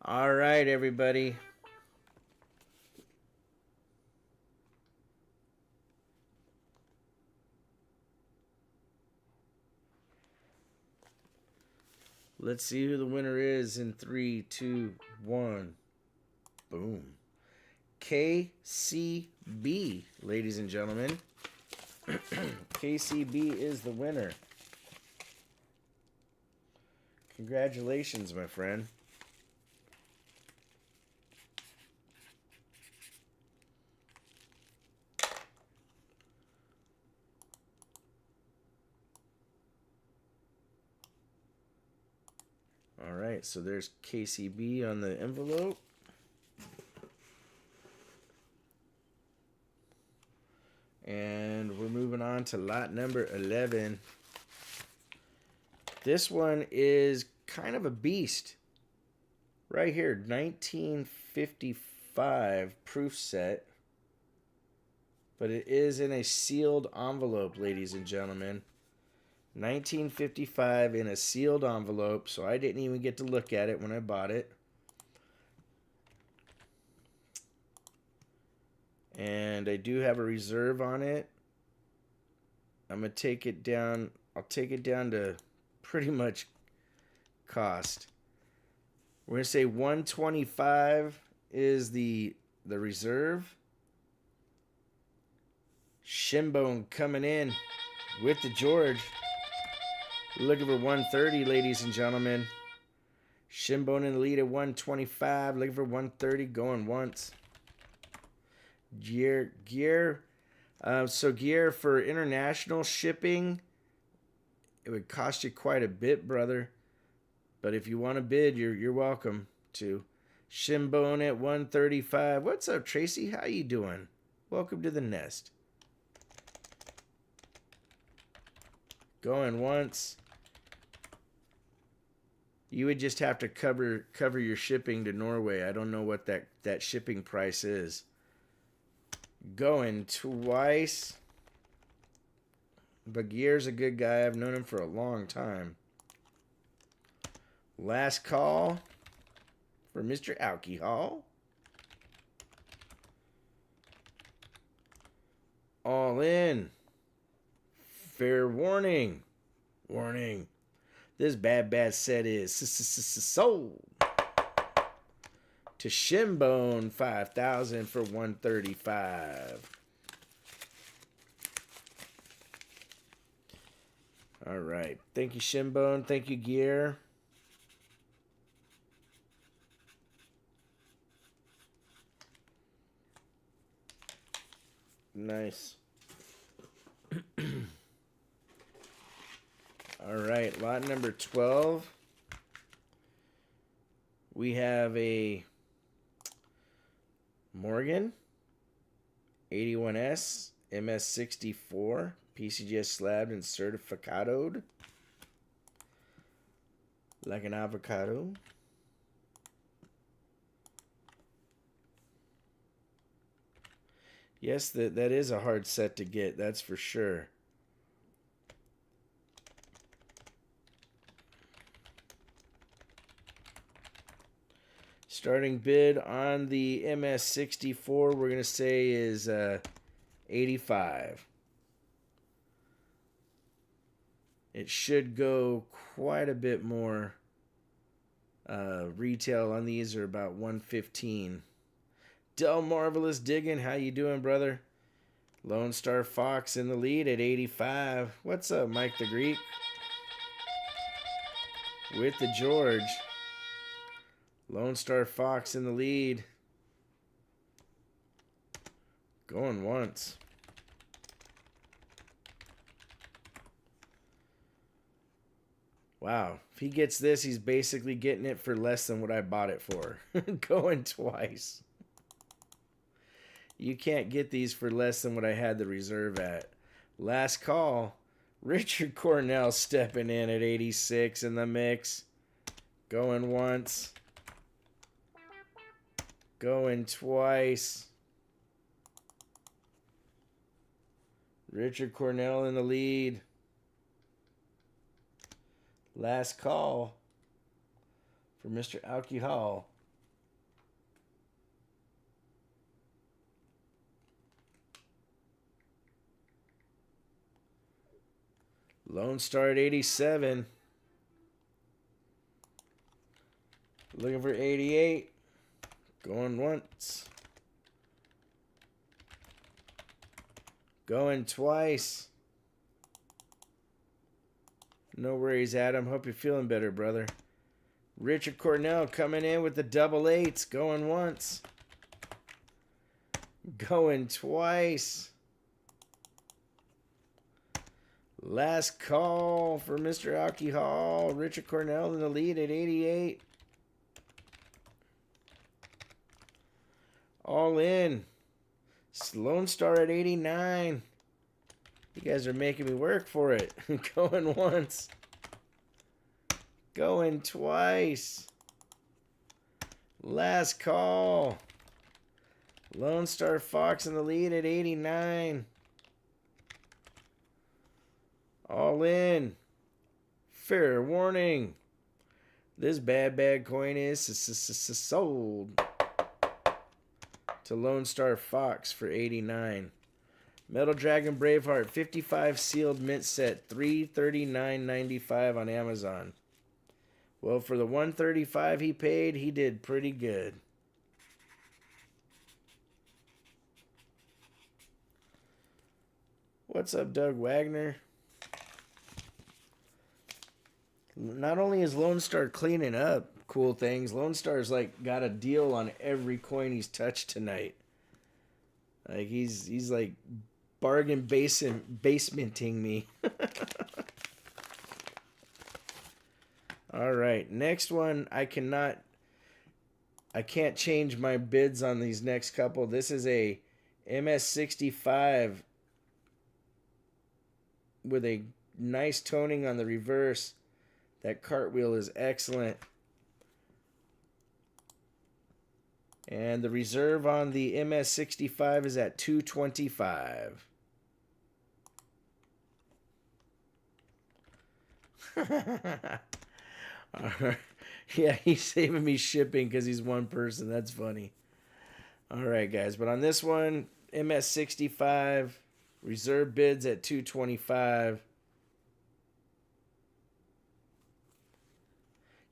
Speaker 1: All right, everybody. Let's see who the winner is in 3, 2, 1. Boom. KCB, ladies and gentlemen. KCB is the winner. Congratulations, my friend. All right, so there's KCB on the envelope. And we're moving on to lot number 11. This one is kind of a beast. Right here, 1955 proof set. But it is in a sealed envelope, ladies and gentlemen. 1955 in a sealed envelope, so I didn't even get to look at it when I bought it. And I do have a reserve on it. I'm going to take it down. I'll take it down to pretty much cost. We're going to say 125 is the reserve. Shinbone coming in with the George. Looking for 130, ladies and gentlemen. Shinbone in the lead at 125. Looking for 130, going once. Gear. So gear for international shipping, it would cost you quite a bit, brother. But if you want to bid, you're welcome to. Shinbone at 135. What's up, Tracy? How you doing? Welcome to the nest. Going once. You would just have to cover your shipping to Norway. I don't know what that shipping price is. Going twice. Bagheer's a good guy. I've known him for a long time. Last call for Mr. Alcohol. All in. Fair warning. Warning. This bad set is sold to Shinbone, 5,000 for 135. All right. Thank you, Shinbone. Thank you, Gear. Nice. All right, lot number 12. We have a Morgan 81S MS64 PCGS slabbed and certificadoed like an avocado. Yes, that is a hard set to get, that's for sure. Starting bid on the MS64, we're going to say is 85. It should go quite a bit more. Retail on these are about 115. Del Marvelous Diggin', how you doing, brother? Lone Star Fox in the lead at 85. What's up, Mike the Greek? With the George. Lone Star Fox in the lead. Going once. Wow. If he gets this, he's basically getting it for less than what I bought it for. Going twice. You can't get these for less than what I had the reserve at. Last call. Richard Cornell stepping in at 86 in the mix. Going once. Going twice. Richard Cornell in the lead. Last call for Mr. Alcohol. Lone Star at 87. Looking for 88. Going once. Going twice. No worries, Adam. Hope you're feeling better, brother. Richard Cornell coming in with the double eights. Going once. Going twice. Last call for Mr. Aki Hall. Richard Cornell in the lead at 88. All in. Lone Star at 89. You guys are making me work for it. Going once. Going twice. Last call. Lone Star Fox in the lead at 89. All in. Fair warning. This bad coin is sold to Lone Star Fox for 89. Metal Dragon Braveheart 55 sealed mint set, $339.95 on Amazon. Well, for the $135 he paid, he did pretty good. What's up, Doug Wagner? Not only is Lone Star cleaning up cool things, Lone Star's like got a deal on every coin he's touched tonight. Like he's like bargain basementing me. All right, next one. I can't change my bids on these next couple. This is a MS65 with a nice toning on the reverse. That cartwheel is excellent. And the reserve on the MS65 is at $225. Yeah, he's saving me shipping because he's one person. That's funny. All right, guys. But on this one, MS65, reserve bids at $225.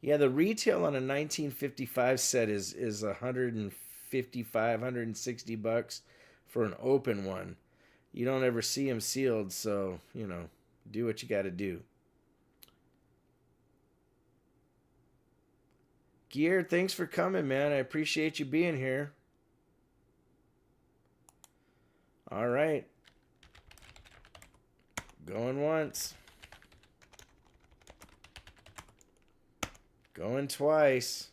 Speaker 1: Yeah, the retail on a 1955 set is $155, $160 for an open one. You don't ever see them sealed, so, you know, do what you got to do. Gear, thanks for coming, man. I appreciate you being here. All right. Going once. Going twice.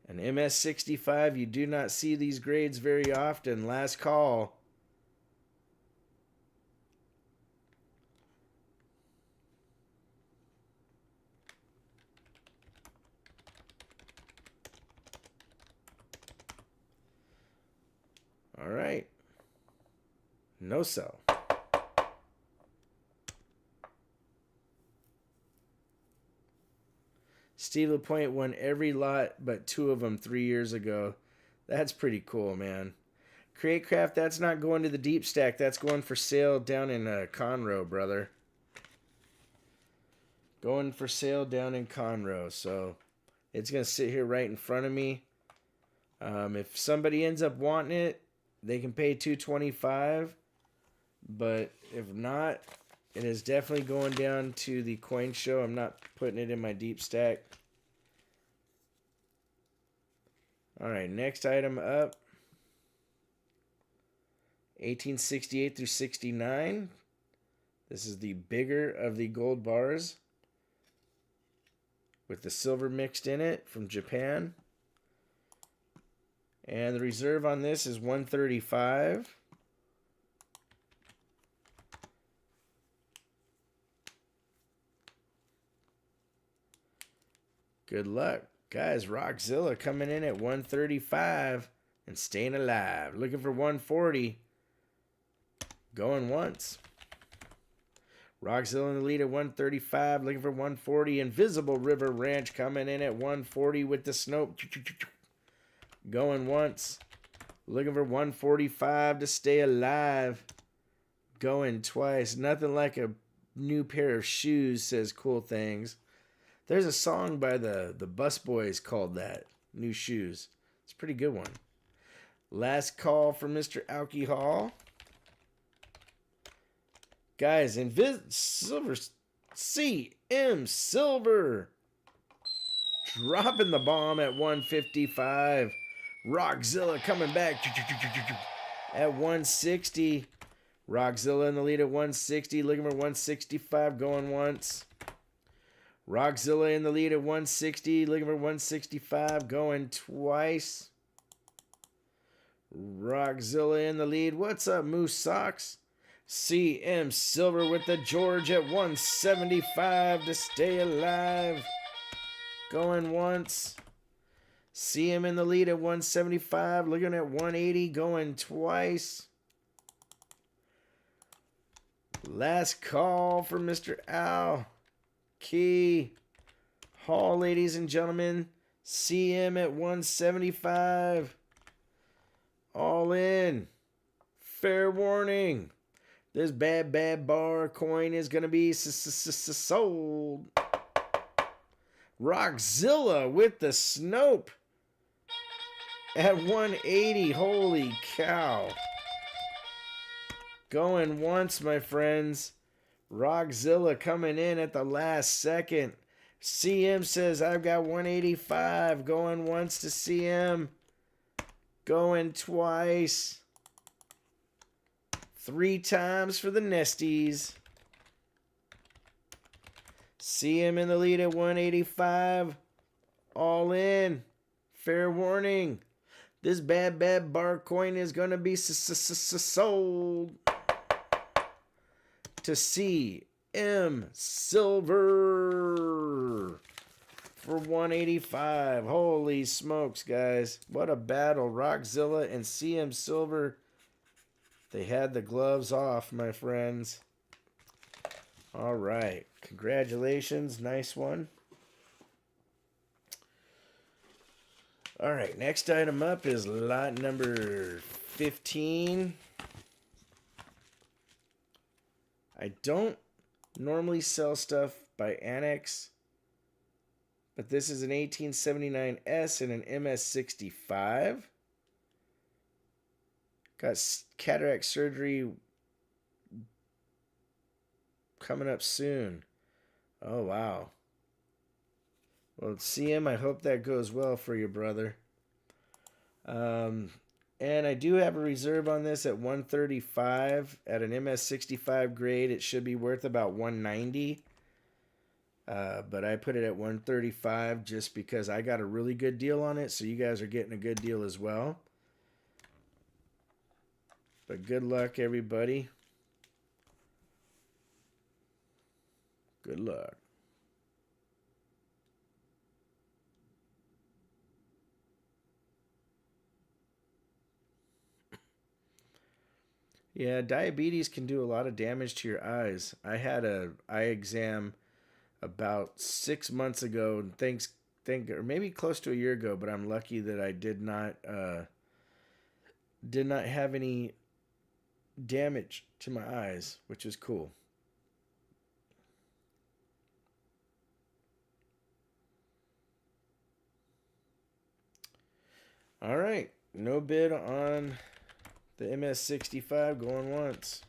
Speaker 1: An MS65, you do not see these grades very often. Last call. All right. No sell. Steve LaPointe won every lot but 2 of them 3 years ago. That's pretty cool, man. Create Craft, that's not going to the deep stack. That's going for sale down in Conroe, brother. Going for sale down in Conroe. So it's going to sit here right in front of me. If somebody ends up wanting it, they can pay $225. But if not, it is definitely going down to the coin show. I'm not putting it in my deep stack. All right, next item up. 1868 through 69. This is the bigger of the gold bars with the silver mixed in it from Japan. And the reserve on this is $135. Good luck. Guys, Rockzilla coming in at $135 and staying alive. Looking for $140. Going once. Rockzilla in the lead at $135. Looking for $140. Invisible River Ranch coming in at $140 with the snow. Going once. Looking for $145 to stay alive. Going twice. Nothing like a new pair of shoes, says Cool Things. There's a song by the Bus Boys called that. New Shoes. It's a pretty good one. Last call for Mr. Alcohol. Guys, Silver CM Silver. Dropping the bomb at 155. Rockzilla coming back at 160. Rockzilla in the lead at 160. Looking for 165 going once. Rockzilla in the lead at 160. Looking for 165 going twice. Rockzilla in the lead. What's up, Moose Socks? CM Silver with the George at 175 to stay alive. Going once. CM in the lead at 175. Looking at 180 going twice. Last call for Mr. Al. Key. Hall, ladies and gentlemen. CM at 175. All in. Fair warning. This bad bar coin is going to be sold. Rockzilla with the Snope at 180. Holy cow. Going once, my friends. Rockzilla coming in at the last second. CM says, I've got 185. Going once to CM. Going twice. 3 times for the Nesties. CM in the lead at 185. All in. Fair warning. This bad bar coin is going to be sold to CM Silver for 185. Holy smokes, guys. What a battle. Rockzilla and CM Silver. They had the gloves off, my friends. All right. Congratulations. Nice one. All right. Next item up is lot number 15. I don't normally sell stuff by Annex, but this is an 1879S and an MS65. Got cataract surgery coming up soon. Oh, wow. Well, CM, I hope that goes well for you, brother. And I do have a reserve on this at 135 at an MS65 grade. It should be worth about 190. But I put it at 135 just because I got a really good deal on it. So you guys are getting a good deal as well. But good luck, everybody. Good luck. Yeah, diabetes can do a lot of damage to your eyes. I had a eye exam about 6 months ago, or maybe close to a year ago, but I'm lucky that I did not have any damage to my eyes, which is cool. All right, no bid on the MS65. Going once,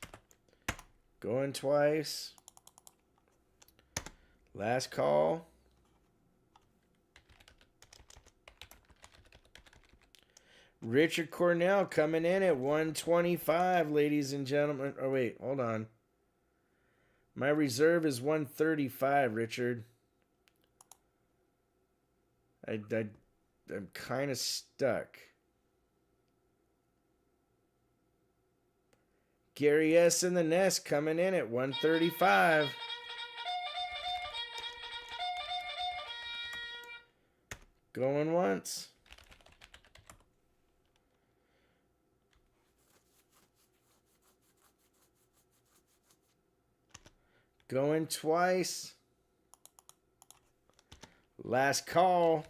Speaker 1: going twice. Last call. Richard Cornell coming in at 125, ladies and gentlemen. Oh, wait, hold on. My reserve is 135, Richard. I'm kind of stuck. Gary S. in the Nest coming in at 135. Going once. Going twice. Last call.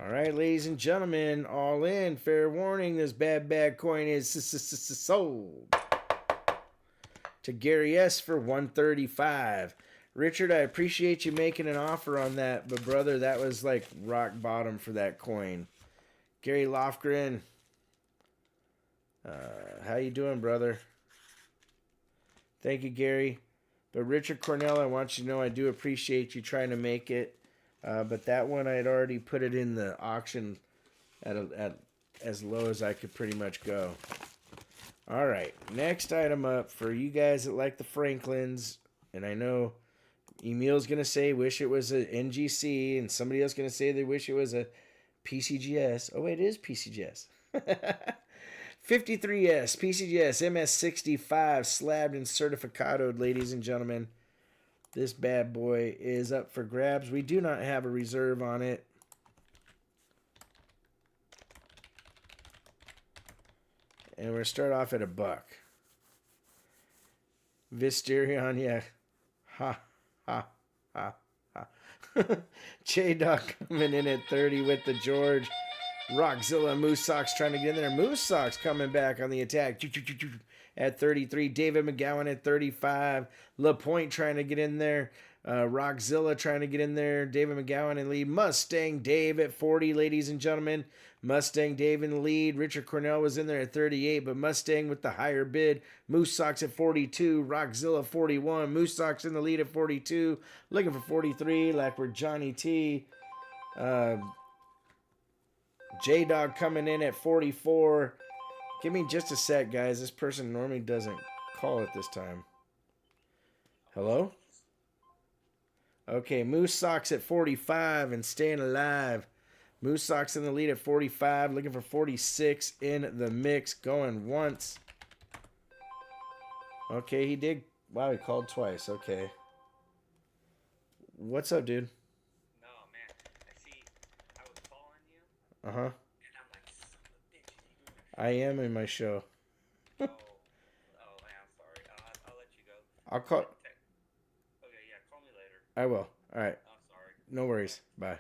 Speaker 1: All right, ladies and gentlemen, all in. Fair warning, this bad coin is sold to Gary S. for $135. Richard, I appreciate you making an offer on that, but brother, that was like rock bottom for that coin. Gary Lofgren, how you doing, brother? Thank you, Gary. But Richard Cornell, I want you to know I do appreciate you trying to make it. But that one, I had already put it in the auction at as low as I could pretty much go. All right, next item up for you guys that like the Franklins, and I know Emil's going to say wish it was a NGC, and somebody else going to say they wish it was a PCGS. Oh, wait, it is PCGS. 53S, PCGS, MS65, slabbed and certificadoed, ladies and gentlemen. This bad boy is up for grabs. We do not have a reserve on it. And we're going to start off at $1. Visterion, yeah. Ha, ha, ha, ha. J-Dog coming in at 30 with the George. Rockzilla, Moose Sox trying to get in there. Moose Sox coming back on the attack at 33. David McGowan at 35. LaPointe trying to get in there. Rockzilla trying to get in there. David McGowan in lead. Mustang Dave at 40, ladies and gentlemen. Mustang Dave in the lead. Richard Cornell was in there at 38, but Mustang with the higher bid. Moose Sox at 42. Rockzilla 41. Moose Sox in the lead at 42. Looking for 43, like we're Johnny T. J-Dog coming in at 44. Give me just a sec, guys. This person normally doesn't call it this time. Hello? Okay, Moose Sox at 45 and staying alive. Moose Sox in the lead at 45. Looking for 46 in the mix. Going once. Okay, he did. Wow, he called twice. Okay. What's up, dude? Uh-huh. And I'm like, son of a bitch. I am in my show. Man, I'm sorry. I'll let you go. I'll call. Okay, yeah, call me later. I will. All right. I'm sorry. No worries. Bye.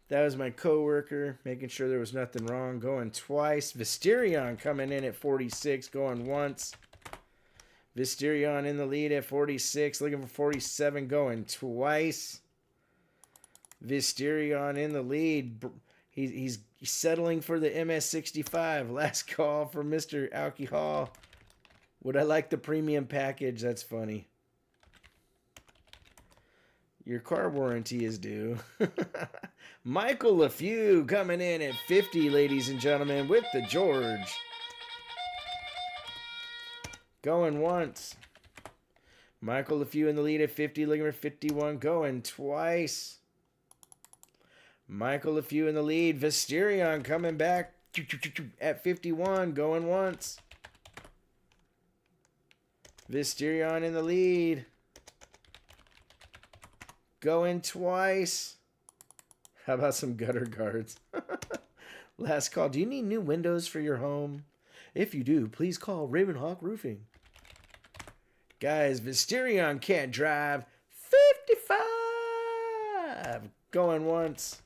Speaker 1: That was my coworker, making sure there was nothing wrong. Going twice. Visterion coming in at 46, going once. Visterion in the lead at 46, looking for 47, going twice. Visterion in the lead. He's settling for the MS65. Last call from Mr. Alcohol. Would I like the premium package? That's funny. Your car warranty is due. Michael LaFew coming in at 50, ladies and gentlemen, with the George. Going once. Michael LaFew in the lead at 50, looking for 51, going twice. Michael LaFew in the lead. Visterion coming back at 51, going once. Visterion in the lead. Going twice. How about some gutter guards? Last call. Do you need new windows for your home? If you do, please call RavenHawk Roofing. Guys, Visterion can't drive. 55. Going once.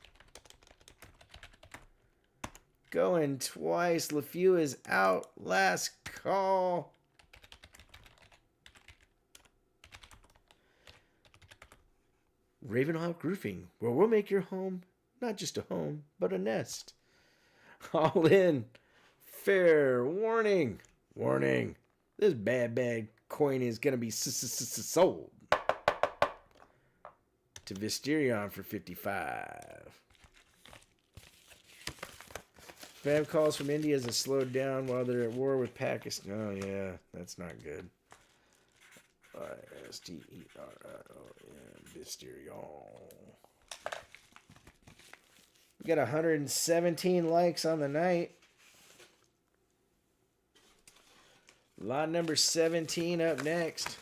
Speaker 1: Going twice. LaFew is out. Last call. RavenHawk Roofing, where we'll make your home not just a home, but a nest. All in. Fair warning. Warning. This bad coin is going to be sold to Visterion for 55. Spam calls from India has slowed down while they're at war with Pakistan. Oh, yeah. That's not good. Visterion. Visterion. We got 117 likes on the night. Lot number 17 up next.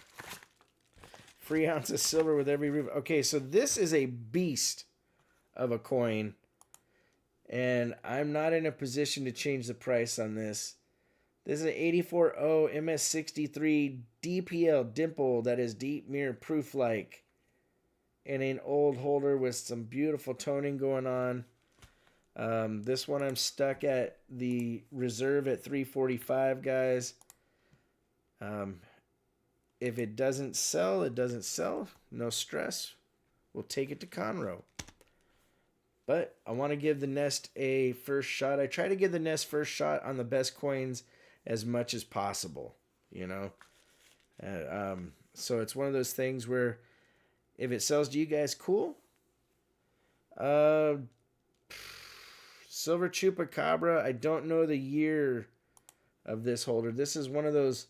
Speaker 1: Free ounce of silver with every roof. Okay, so this is a beast of a coin. And I'm not in a position to change the price on this. This is an 84O MS63 DPL dimple that is deep mirror proof like. in an old holder with some beautiful toning going on. This one I'm stuck at the reserve at 345, guys. If it doesn't sell, it doesn't sell. No stress. We'll take it to Conroe. But I want to give the nest a first shot. I try to give the nest first shot on the best coins as much as possible, you know. So it's one of those things where if it sells to you guys, cool. Silver Chupacabra. I don't know the year of this holder. This is one of those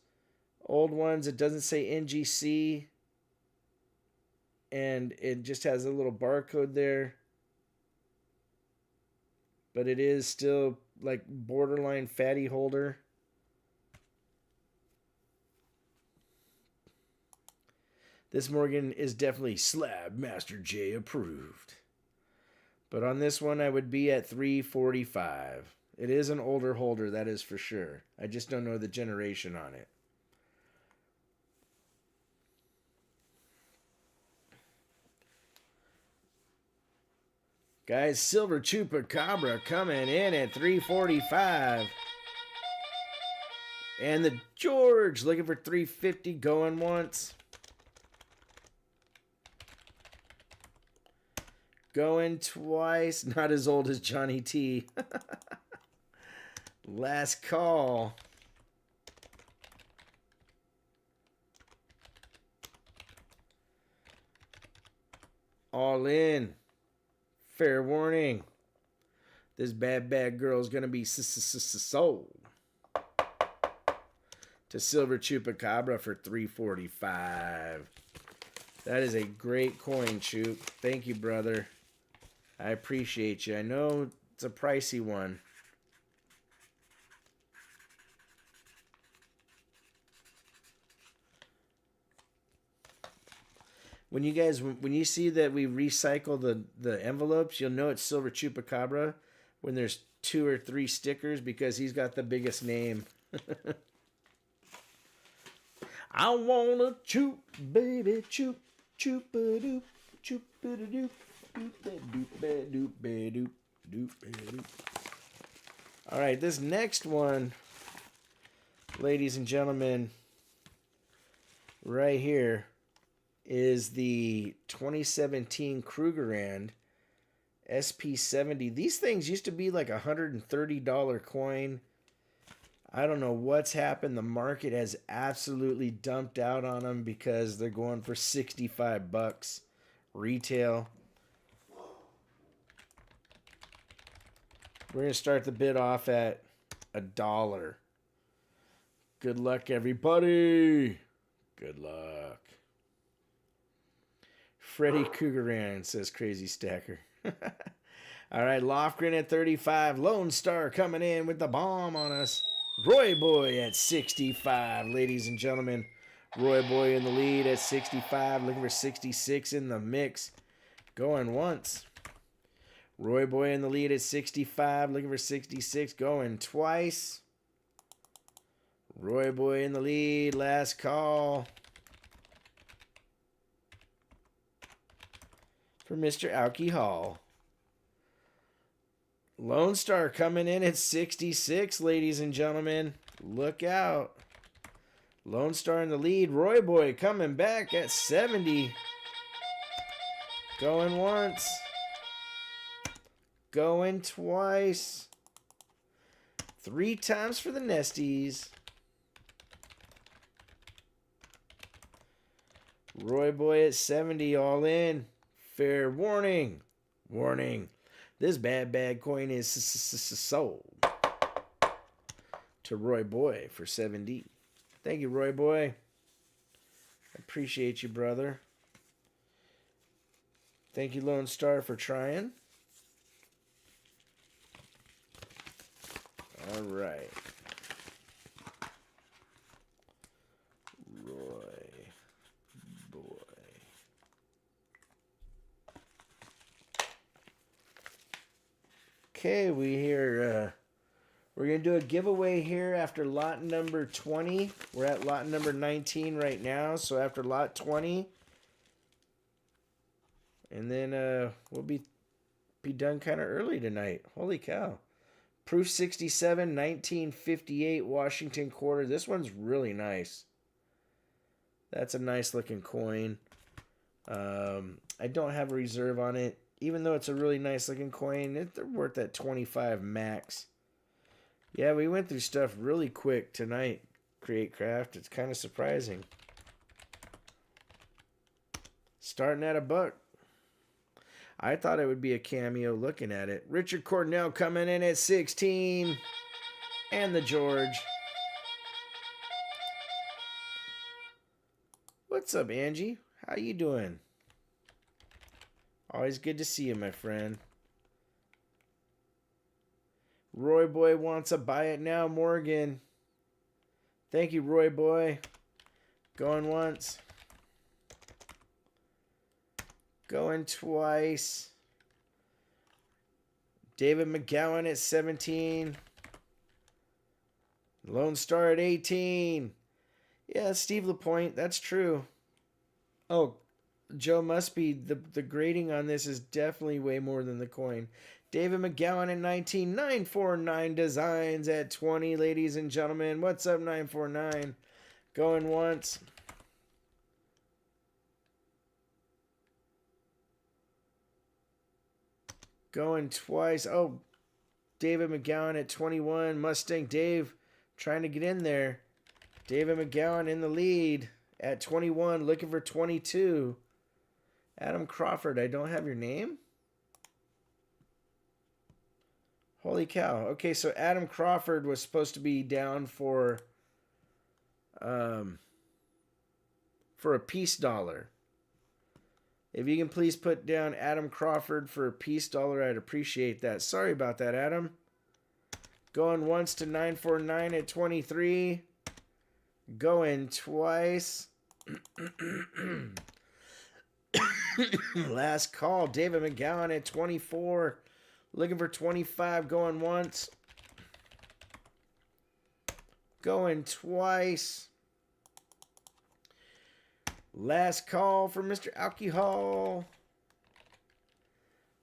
Speaker 1: old ones. It doesn't say NGC. And it just has a little barcode there. But it is still like borderline fatty holder. This Morgan is definitely Slab Master J approved. But on this one, I would be at 345. It is an older holder, that is for sure. I just don't know the generation on it. Guys, Silver Chupacabra coming in at 345. And the George looking for 350 going once. Going twice. Not as old as Johnny T. Last call. All in. Fair warning. This bad girl is going to be sold to Silver Chupacabra for 345. That is a great coin, Chup. Thank you, brother. I appreciate you. I know it's a pricey one. When you see that we recycle the envelopes, you'll know it's Silver Chupacabra when there's 2 or 3 stickers because he's got the biggest name. I wanna choop, baby, choop, choop-a-doop, choop-a-doop, doop-a-doop-a-doop-a-doop, doop-a-doop. All right, this next one, ladies and gentlemen, right here, is the 2017 Krugerrand SP70. These things used to be like a $130 coin. I don't know what's happened. The market has absolutely dumped out on them because they're going for 65 bucks retail. We're going to start the bid off at $1. Good luck, everybody. Good luck. Freddie Krugerrand, says Crazy Stacker. All right, Lofgren at 35. Lone Star coming in with the bomb on us. Roy Boy at 65, ladies and gentlemen. Roy Boy in the lead at 65, looking for 66 in the mix. Going once. Roy Boy in the lead at 65, looking for 66, going twice. Roy Boy in the lead, last call. For Mr. Alki Hall. Lone Star coming in at 66, ladies and gentlemen. Look out. Lone Star in the lead. Roy Boy coming back at 70. Going once. Going twice. 3 times for the Nesties. Roy Boy at 70, all in. Fair warning. Warning. This bad coin is sold to Roy Boy for 70. Thank you, Roy Boy. Appreciate you, brother. Thank you, Lone Star, for trying. All right. Roy Boy. Okay, we're going to do a giveaway here after lot number 20. We're at lot number 19 right now, so after lot 20, And then we'll be done kind of early tonight. Holy cow. Proof 67, 1958 Washington quarter. This one's really nice. That's a nice looking coin. I don't have a reserve on it. Even though it's a really nice looking coin, they're worth that 25 max. Yeah, we went through stuff really quick tonight, Create Craft. It's kind of surprising. Starting at $1. I thought it would be a cameo looking at it. Richard Cornell coming in at 16. And the George. What's up, Angie? How you doing? Always good to see you, my friend. Roy Boy wants a buy it now, Morgan. Thank you, Roy Boy. Going once. Going twice. David McGowan at 17. Lone Star at 18. Yeah, Steve LaPointe, that's true. Oh, Joe must be. The grading on this is definitely way more than the coin. David McGowan at 19. 949 Designs at 20, ladies and gentlemen. What's up, 949? Going once. Going twice. Oh, David McGowan at 21. Mustang Dave trying to get in there. David McGowan in the lead at 21. Looking for 22. Adam Crawford, I don't have your name. Holy cow. Okay, so Adam Crawford was supposed to be down for a peace dollar. If you can please put down Adam Crawford for a peace dollar, I'd appreciate that. Sorry about that, Adam. Going once to 949 at 23. Going twice. Last call. David McGowan at 24. Looking for 25. Going once. Going twice. Last call for Mr. Alcohol.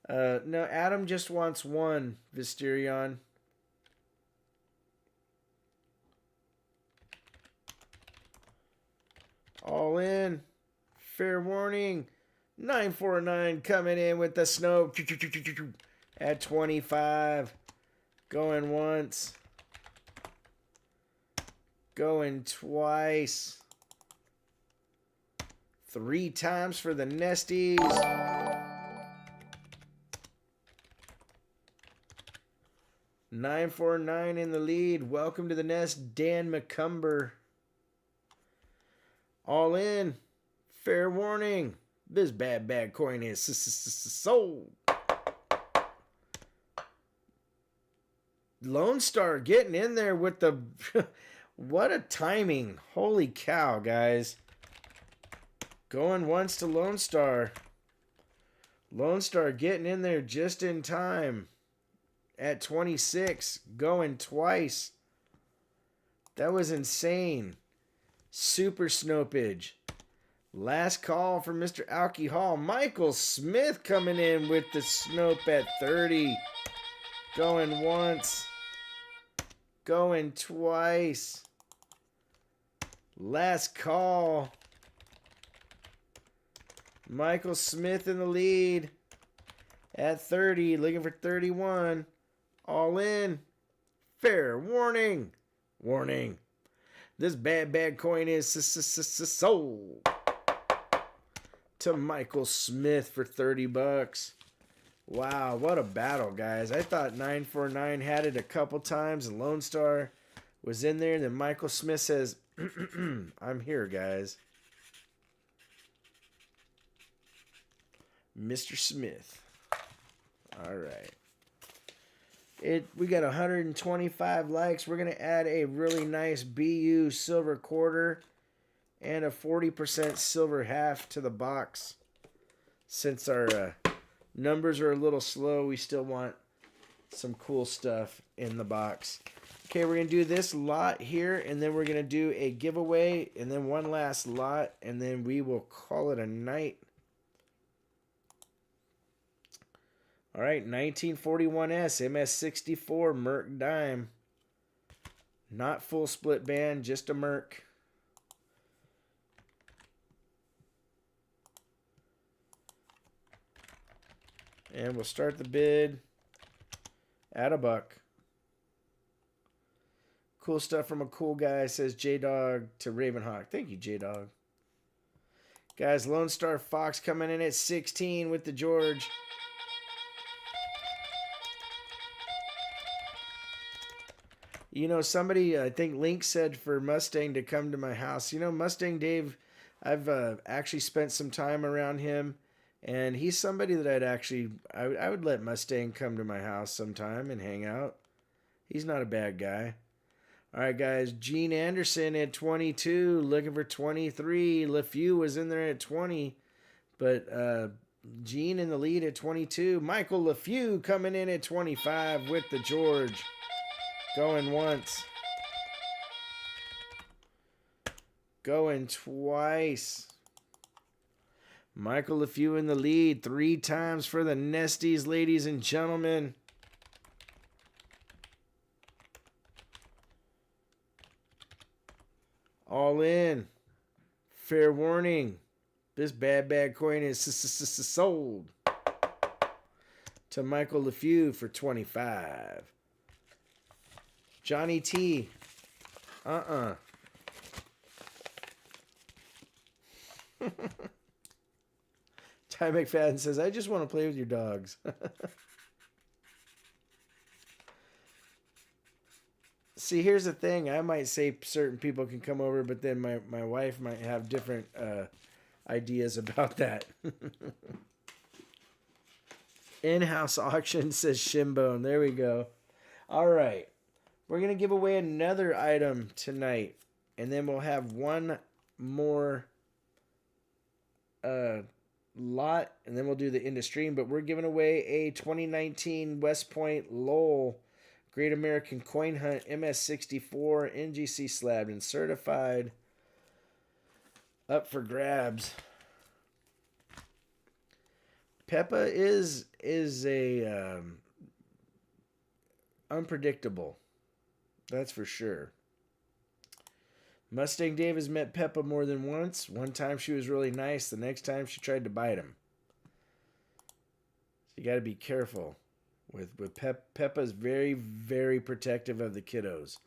Speaker 1: No, Adam just wants one, Visterion. All in. Fair warning. 949 coming in with the snow at 25. Going once. Going twice. 3 times for the Nesties. $949 in the lead. Welcome to the nest, Dan McCumber. All in. Fair warning. This bad coin is sold. Lone Star getting in there with the... What a timing. Holy cow, guys. Going once to Lone Star. Lone Star getting in there just in time. At 26. Going twice. That was insane. Super Snopage. Last call for Mr. Alcohol. Michael Smith coming in with the Snope at 30. Going once. Going twice. Last call. Michael Smith in the lead at 30. Looking for 31. All in. Fair warning. Warning. This bad coin is sold to Michael Smith for $30. Wow, what a battle, guys. I thought 949 had it a couple times and Lone Star was in there. And then Michael Smith says, I'm here, guys. Mr. Smith. All right. We got 125 likes. We're going to add a really nice BU silver quarter and a 40% silver half to the box. Since our numbers are a little slow, we still want some cool stuff in the box. Okay, we're going to do this lot here, and then we're going to do a giveaway, and then one last lot, and then we will call it a night. All right, 1941S MS64 Merc dime. Not full split band, just a Merc. And we'll start the bid at $1. Cool stuff from a cool guy, says J-Dog to RavenHawk. Thank you, J-Dog. Guys, Lone Star Fox coming in at 16 with the George. You know, somebody, I think Link said for Mustang to come to my house. You know, Mustang Dave, I've actually spent some time around him. And he's somebody that I would let Mustang come to my house sometime and hang out. He's not a bad guy. All right, guys. Gene Anderson at 22, looking for 23. LeFew was in there at 20, but Gene in the lead at 22. Michael LeFew coming in at 25 with the George. Going once. Going twice. Michael LeFew in the lead 3 times for the Nesties, ladies and gentlemen. All in. Fair warning. This bad coin is sold to Michael LeFew for 25. Johnny T. Ty McFadden says, I just want to play with your dogs. See, here's the thing. I might say certain people can come over, but then my wife might have different ideas about that. In-house auction, says Shimbone. There we go. All right. We're going to give away another item tonight. And then we'll have one more lot. And then we'll do the end of stream. But we're giving away a 2019 West Point Lowell Great American Coin Hunt MS64 NGC slabbed and certified. Up for grabs. Peppa is a unpredictable. That's for sure. Mustang Dave has met Peppa more than once. One time she was really nice. The next time she tried to bite him. So you got to be careful with Peppa's very, very protective of the kiddos.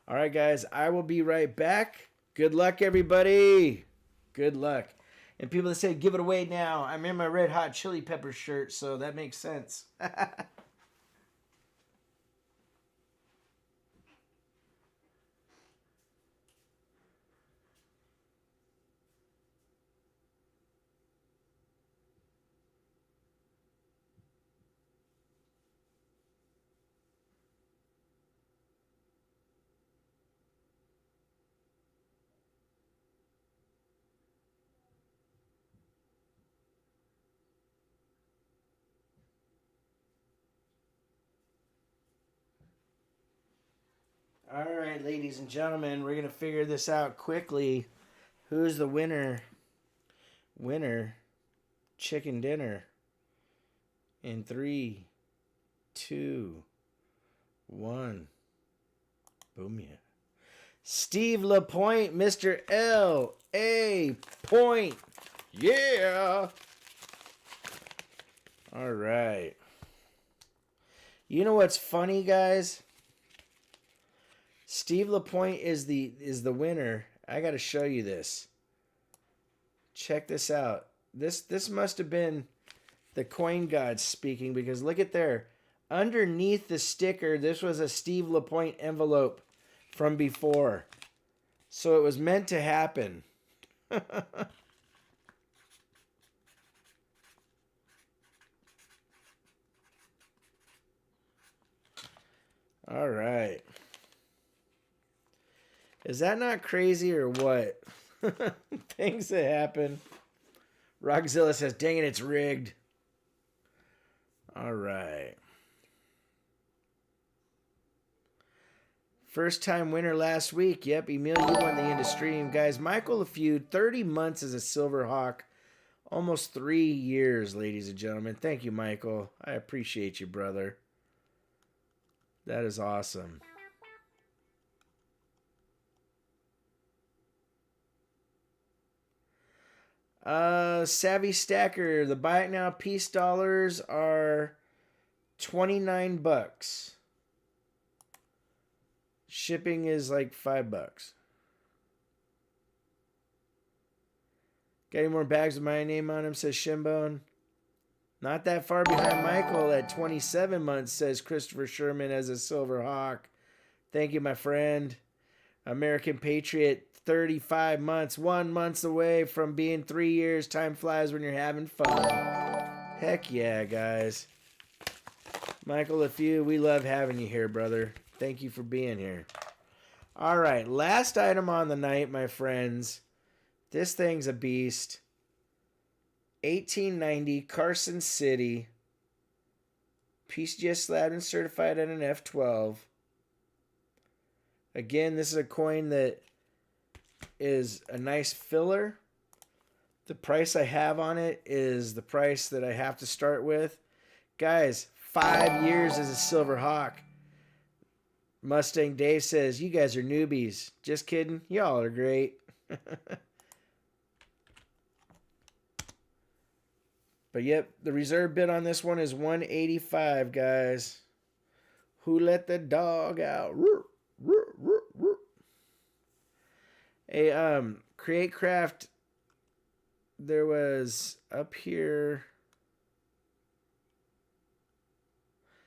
Speaker 1: All right, guys. I will be right back. Good luck, everybody. Good luck. And people that say, give it away now. I'm in my Red Hot Chili Pepper shirt, so that makes sense. All right, ladies and gentlemen, we're going to figure this out quickly. Who's the winner? Winner. Chicken dinner. In 3, 2, 1. Boom, yeah. Steve LaPointe, Mr. L.A. Point. Yeah. All right. You know what's funny, guys? Steve LaPointe is the winner. I got to show you this. Check this out. This must have been the coin gods speaking, because look at there. Underneath the sticker, this was a Steve LaPointe envelope from before. So it was meant to happen. All right. Is that not crazy or what? Things that happen. Rockzilla says, dang it, it's rigged. All right. First time winner last week. Yep, Emil, you won the end of stream. Guys, Michael LeFew, 30 months as a Silver Hawk. Almost 3 years, ladies and gentlemen. Thank you, Michael. I appreciate you, brother. That is awesome. Savvy Stacker, the buy it now piece dollars are $29. Shipping is like $5. Got any more bags with my name on them, says Shimbone. Not that far behind Michael at 27 months, says Christopher Sherman as a Silver Hawk. Thank you, my friend. American Patriot, 35 months, 1 month away from being 3 years. Time flies when you're having fun. Heck yeah, guys. Michael, we love having you here, brother. Thank you for being here. All right, last item on the night, my friends. This thing's a beast. 1890 Carson City. PCGS slabbed and certified at an F12. Again, this is a coin that is a nice filler. The price I have on it is the price that I have to start with. Guys, 5 years as a Silver Hawk. Mustang Dave says, you guys are newbies. Just kidding. Y'all are great. But yep, the reserve bid on this one is $185, guys. Who let the dog out? Hey, Create Craft, there was up here.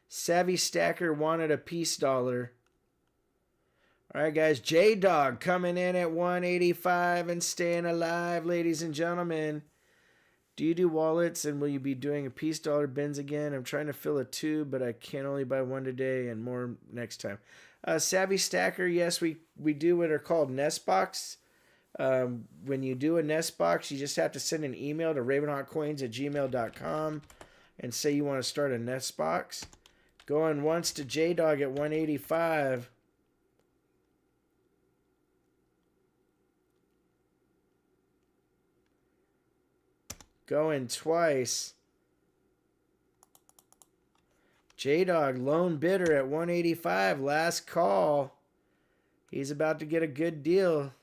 Speaker 1: Savvy Stacker wanted a piece dollar. All right, guys. J-Dog coming in at $185 and staying alive, ladies and gentlemen. Do you do wallets, and will you be doing a piece dollar bins again? I'm trying to fill a tube, but I can only buy one today and more next time. Savvy Stacker, yes, we do what are called nest box. When you do a nest box, you just have to send an email to ravenhawkcoins@gmail.com and say you want to start a nest box. Going once to J-Dog at $185. Going twice. J-Dog, lone bidder at $185. Last call. He's about to get a good deal.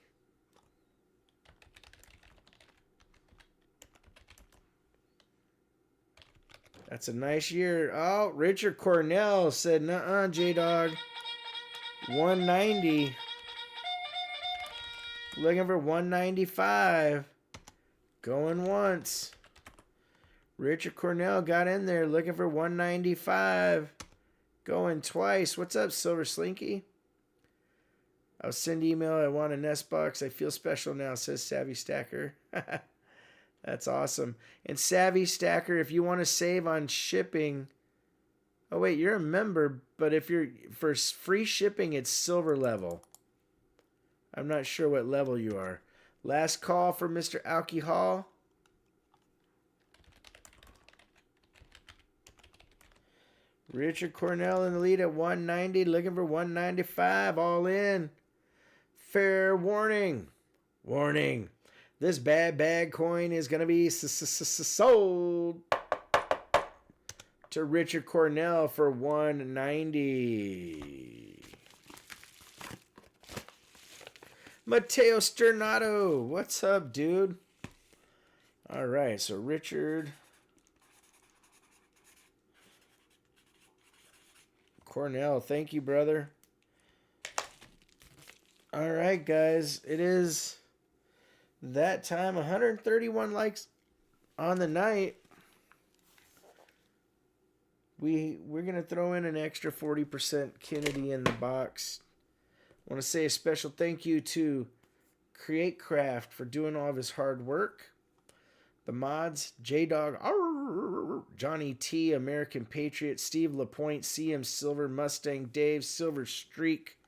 Speaker 1: That's a nice year. Oh, Richard Cornell said, nuh-uh, J-Dog. 190. Looking for 195. Going once. Richard Cornell got in there looking for 195. Going twice. What's up, Silver Slinky? I'll send email. I want a nest box. I feel special now, says Savvy Stacker. That's awesome. And Savvy Stacker, if you want to save on shipping. Oh, wait, you're a member, but if you're for free shipping, it's silver level. I'm not sure what level you are. Last call for Mr. Alcohol. Richard Cornell in the lead at 190, looking for 195, all in. Fair warning. Warning. This bad bag coin is going to be sold to Richard Cornell for 190. Mateo Sternato, what's up, dude? All right, so Richard Cornell, thank you, brother. All right, guys, it is that time. 131 likes on the night. We're gonna throw in an extra 40% Kennedy in the box. I want to say a special thank you to Create Craft for doing all of his hard work. The mods, J-Dog, Johnny T, American Patriot, Steve LaPointe, CM Silver, Mustang Dave, Silver Streak,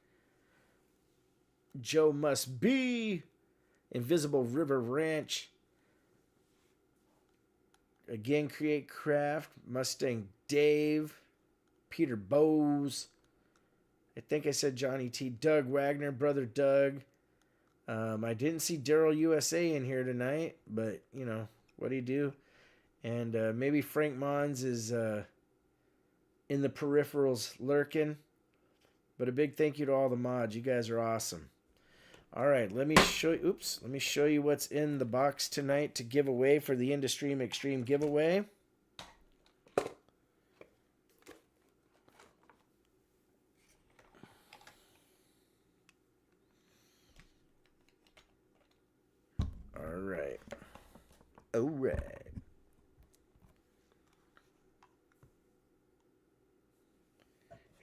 Speaker 1: Joe Must Be, Invisible River Ranch. Again, Create Craft, Mustang Dave, Peter Bowes. I think I said Johnny T. Doug Wagner, Brother Doug. I didn't see Daryl USA in here tonight, but, you know, what do you do? And maybe Frank Mons is in the peripherals lurking. But a big thank you to all the mods. You guys are awesome. All right, let me show you. Oops, let me show you what's in the box tonight to give away for the Midstream Extreme giveaway. All right. All right.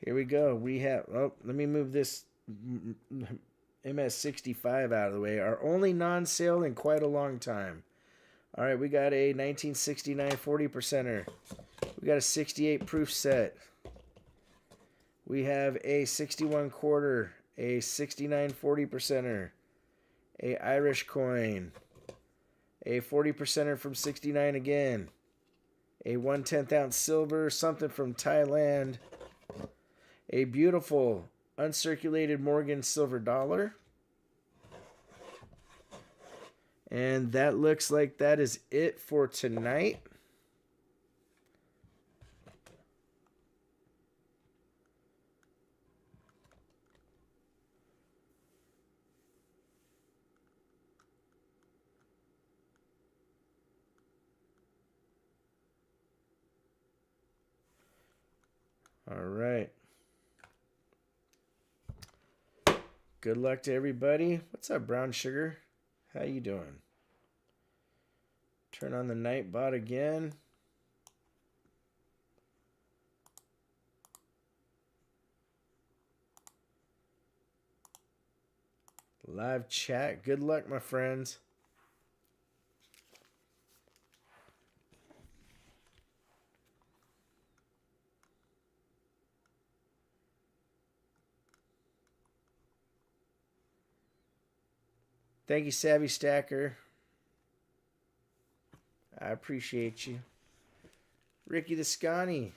Speaker 1: Here we go. We have. Oh, let me move this MS65 out of the way. Our only non-sale in quite a long time. All right, we got a 1969 40%er. We got a 68 proof set. We have a 61 quarter, a 69 40%er, a Irish coin, a 40%er from 69 again, a 1/10 ounce silver, something from Thailand, a beautiful uncirculated Morgan silver dollar. And that looks like that is it for tonight. All right. Good luck to everybody. What's up, Brown Sugar? How you doing? Turn on the Nightbot again. Live chat. Good luck, my friends. Thank you, Savvy Stacker. I appreciate you. Ricky the Scotty.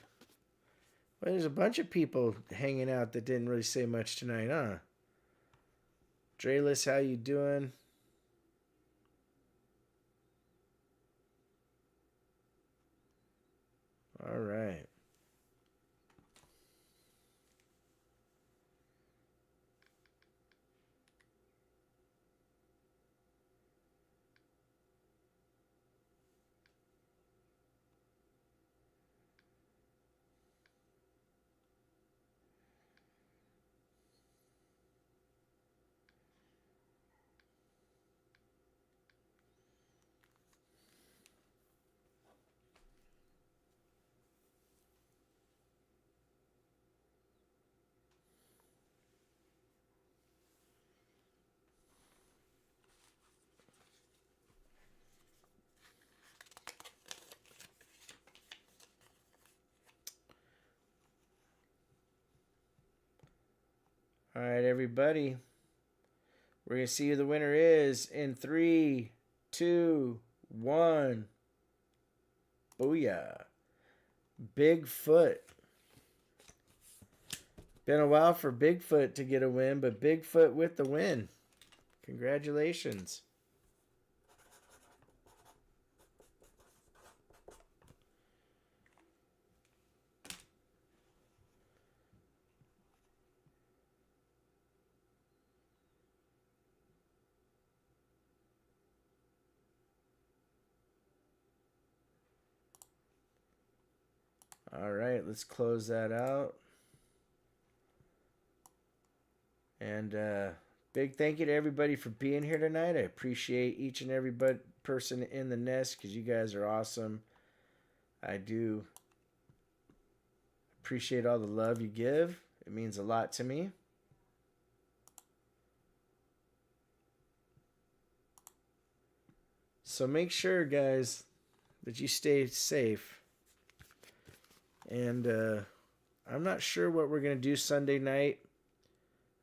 Speaker 1: Well, there's a bunch of people hanging out that didn't really say much tonight, huh? Drayless, how you doing? All right. All right, everybody. We're going to see who the winner is in 3, 2, 1. Booyah. Bigfoot. Been a while for Bigfoot to get a win, but Bigfoot with the win. Congratulations. All right, let's close that out. And big thank you to everybody for being here tonight. I appreciate each and every person in the nest because you guys are awesome. I do appreciate all the love you give. It means a lot to me. So make sure, guys, that you stay safe. And I'm not sure what we're going to do Sunday night.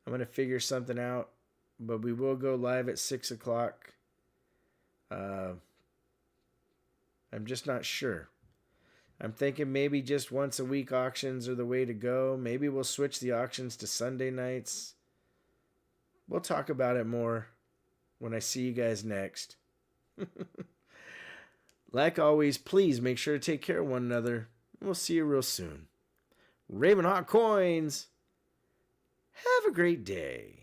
Speaker 1: I'm going to figure something out. But we will go live at 6 o'clock. I'm just not sure. I'm thinking maybe just once a week auctions are the way to go. Maybe we'll switch the auctions to Sunday nights. We'll talk about it more when I see you guys next. Like always, please make sure to take care of one another. We'll see you real soon. RavenHawk Coins, have a great day.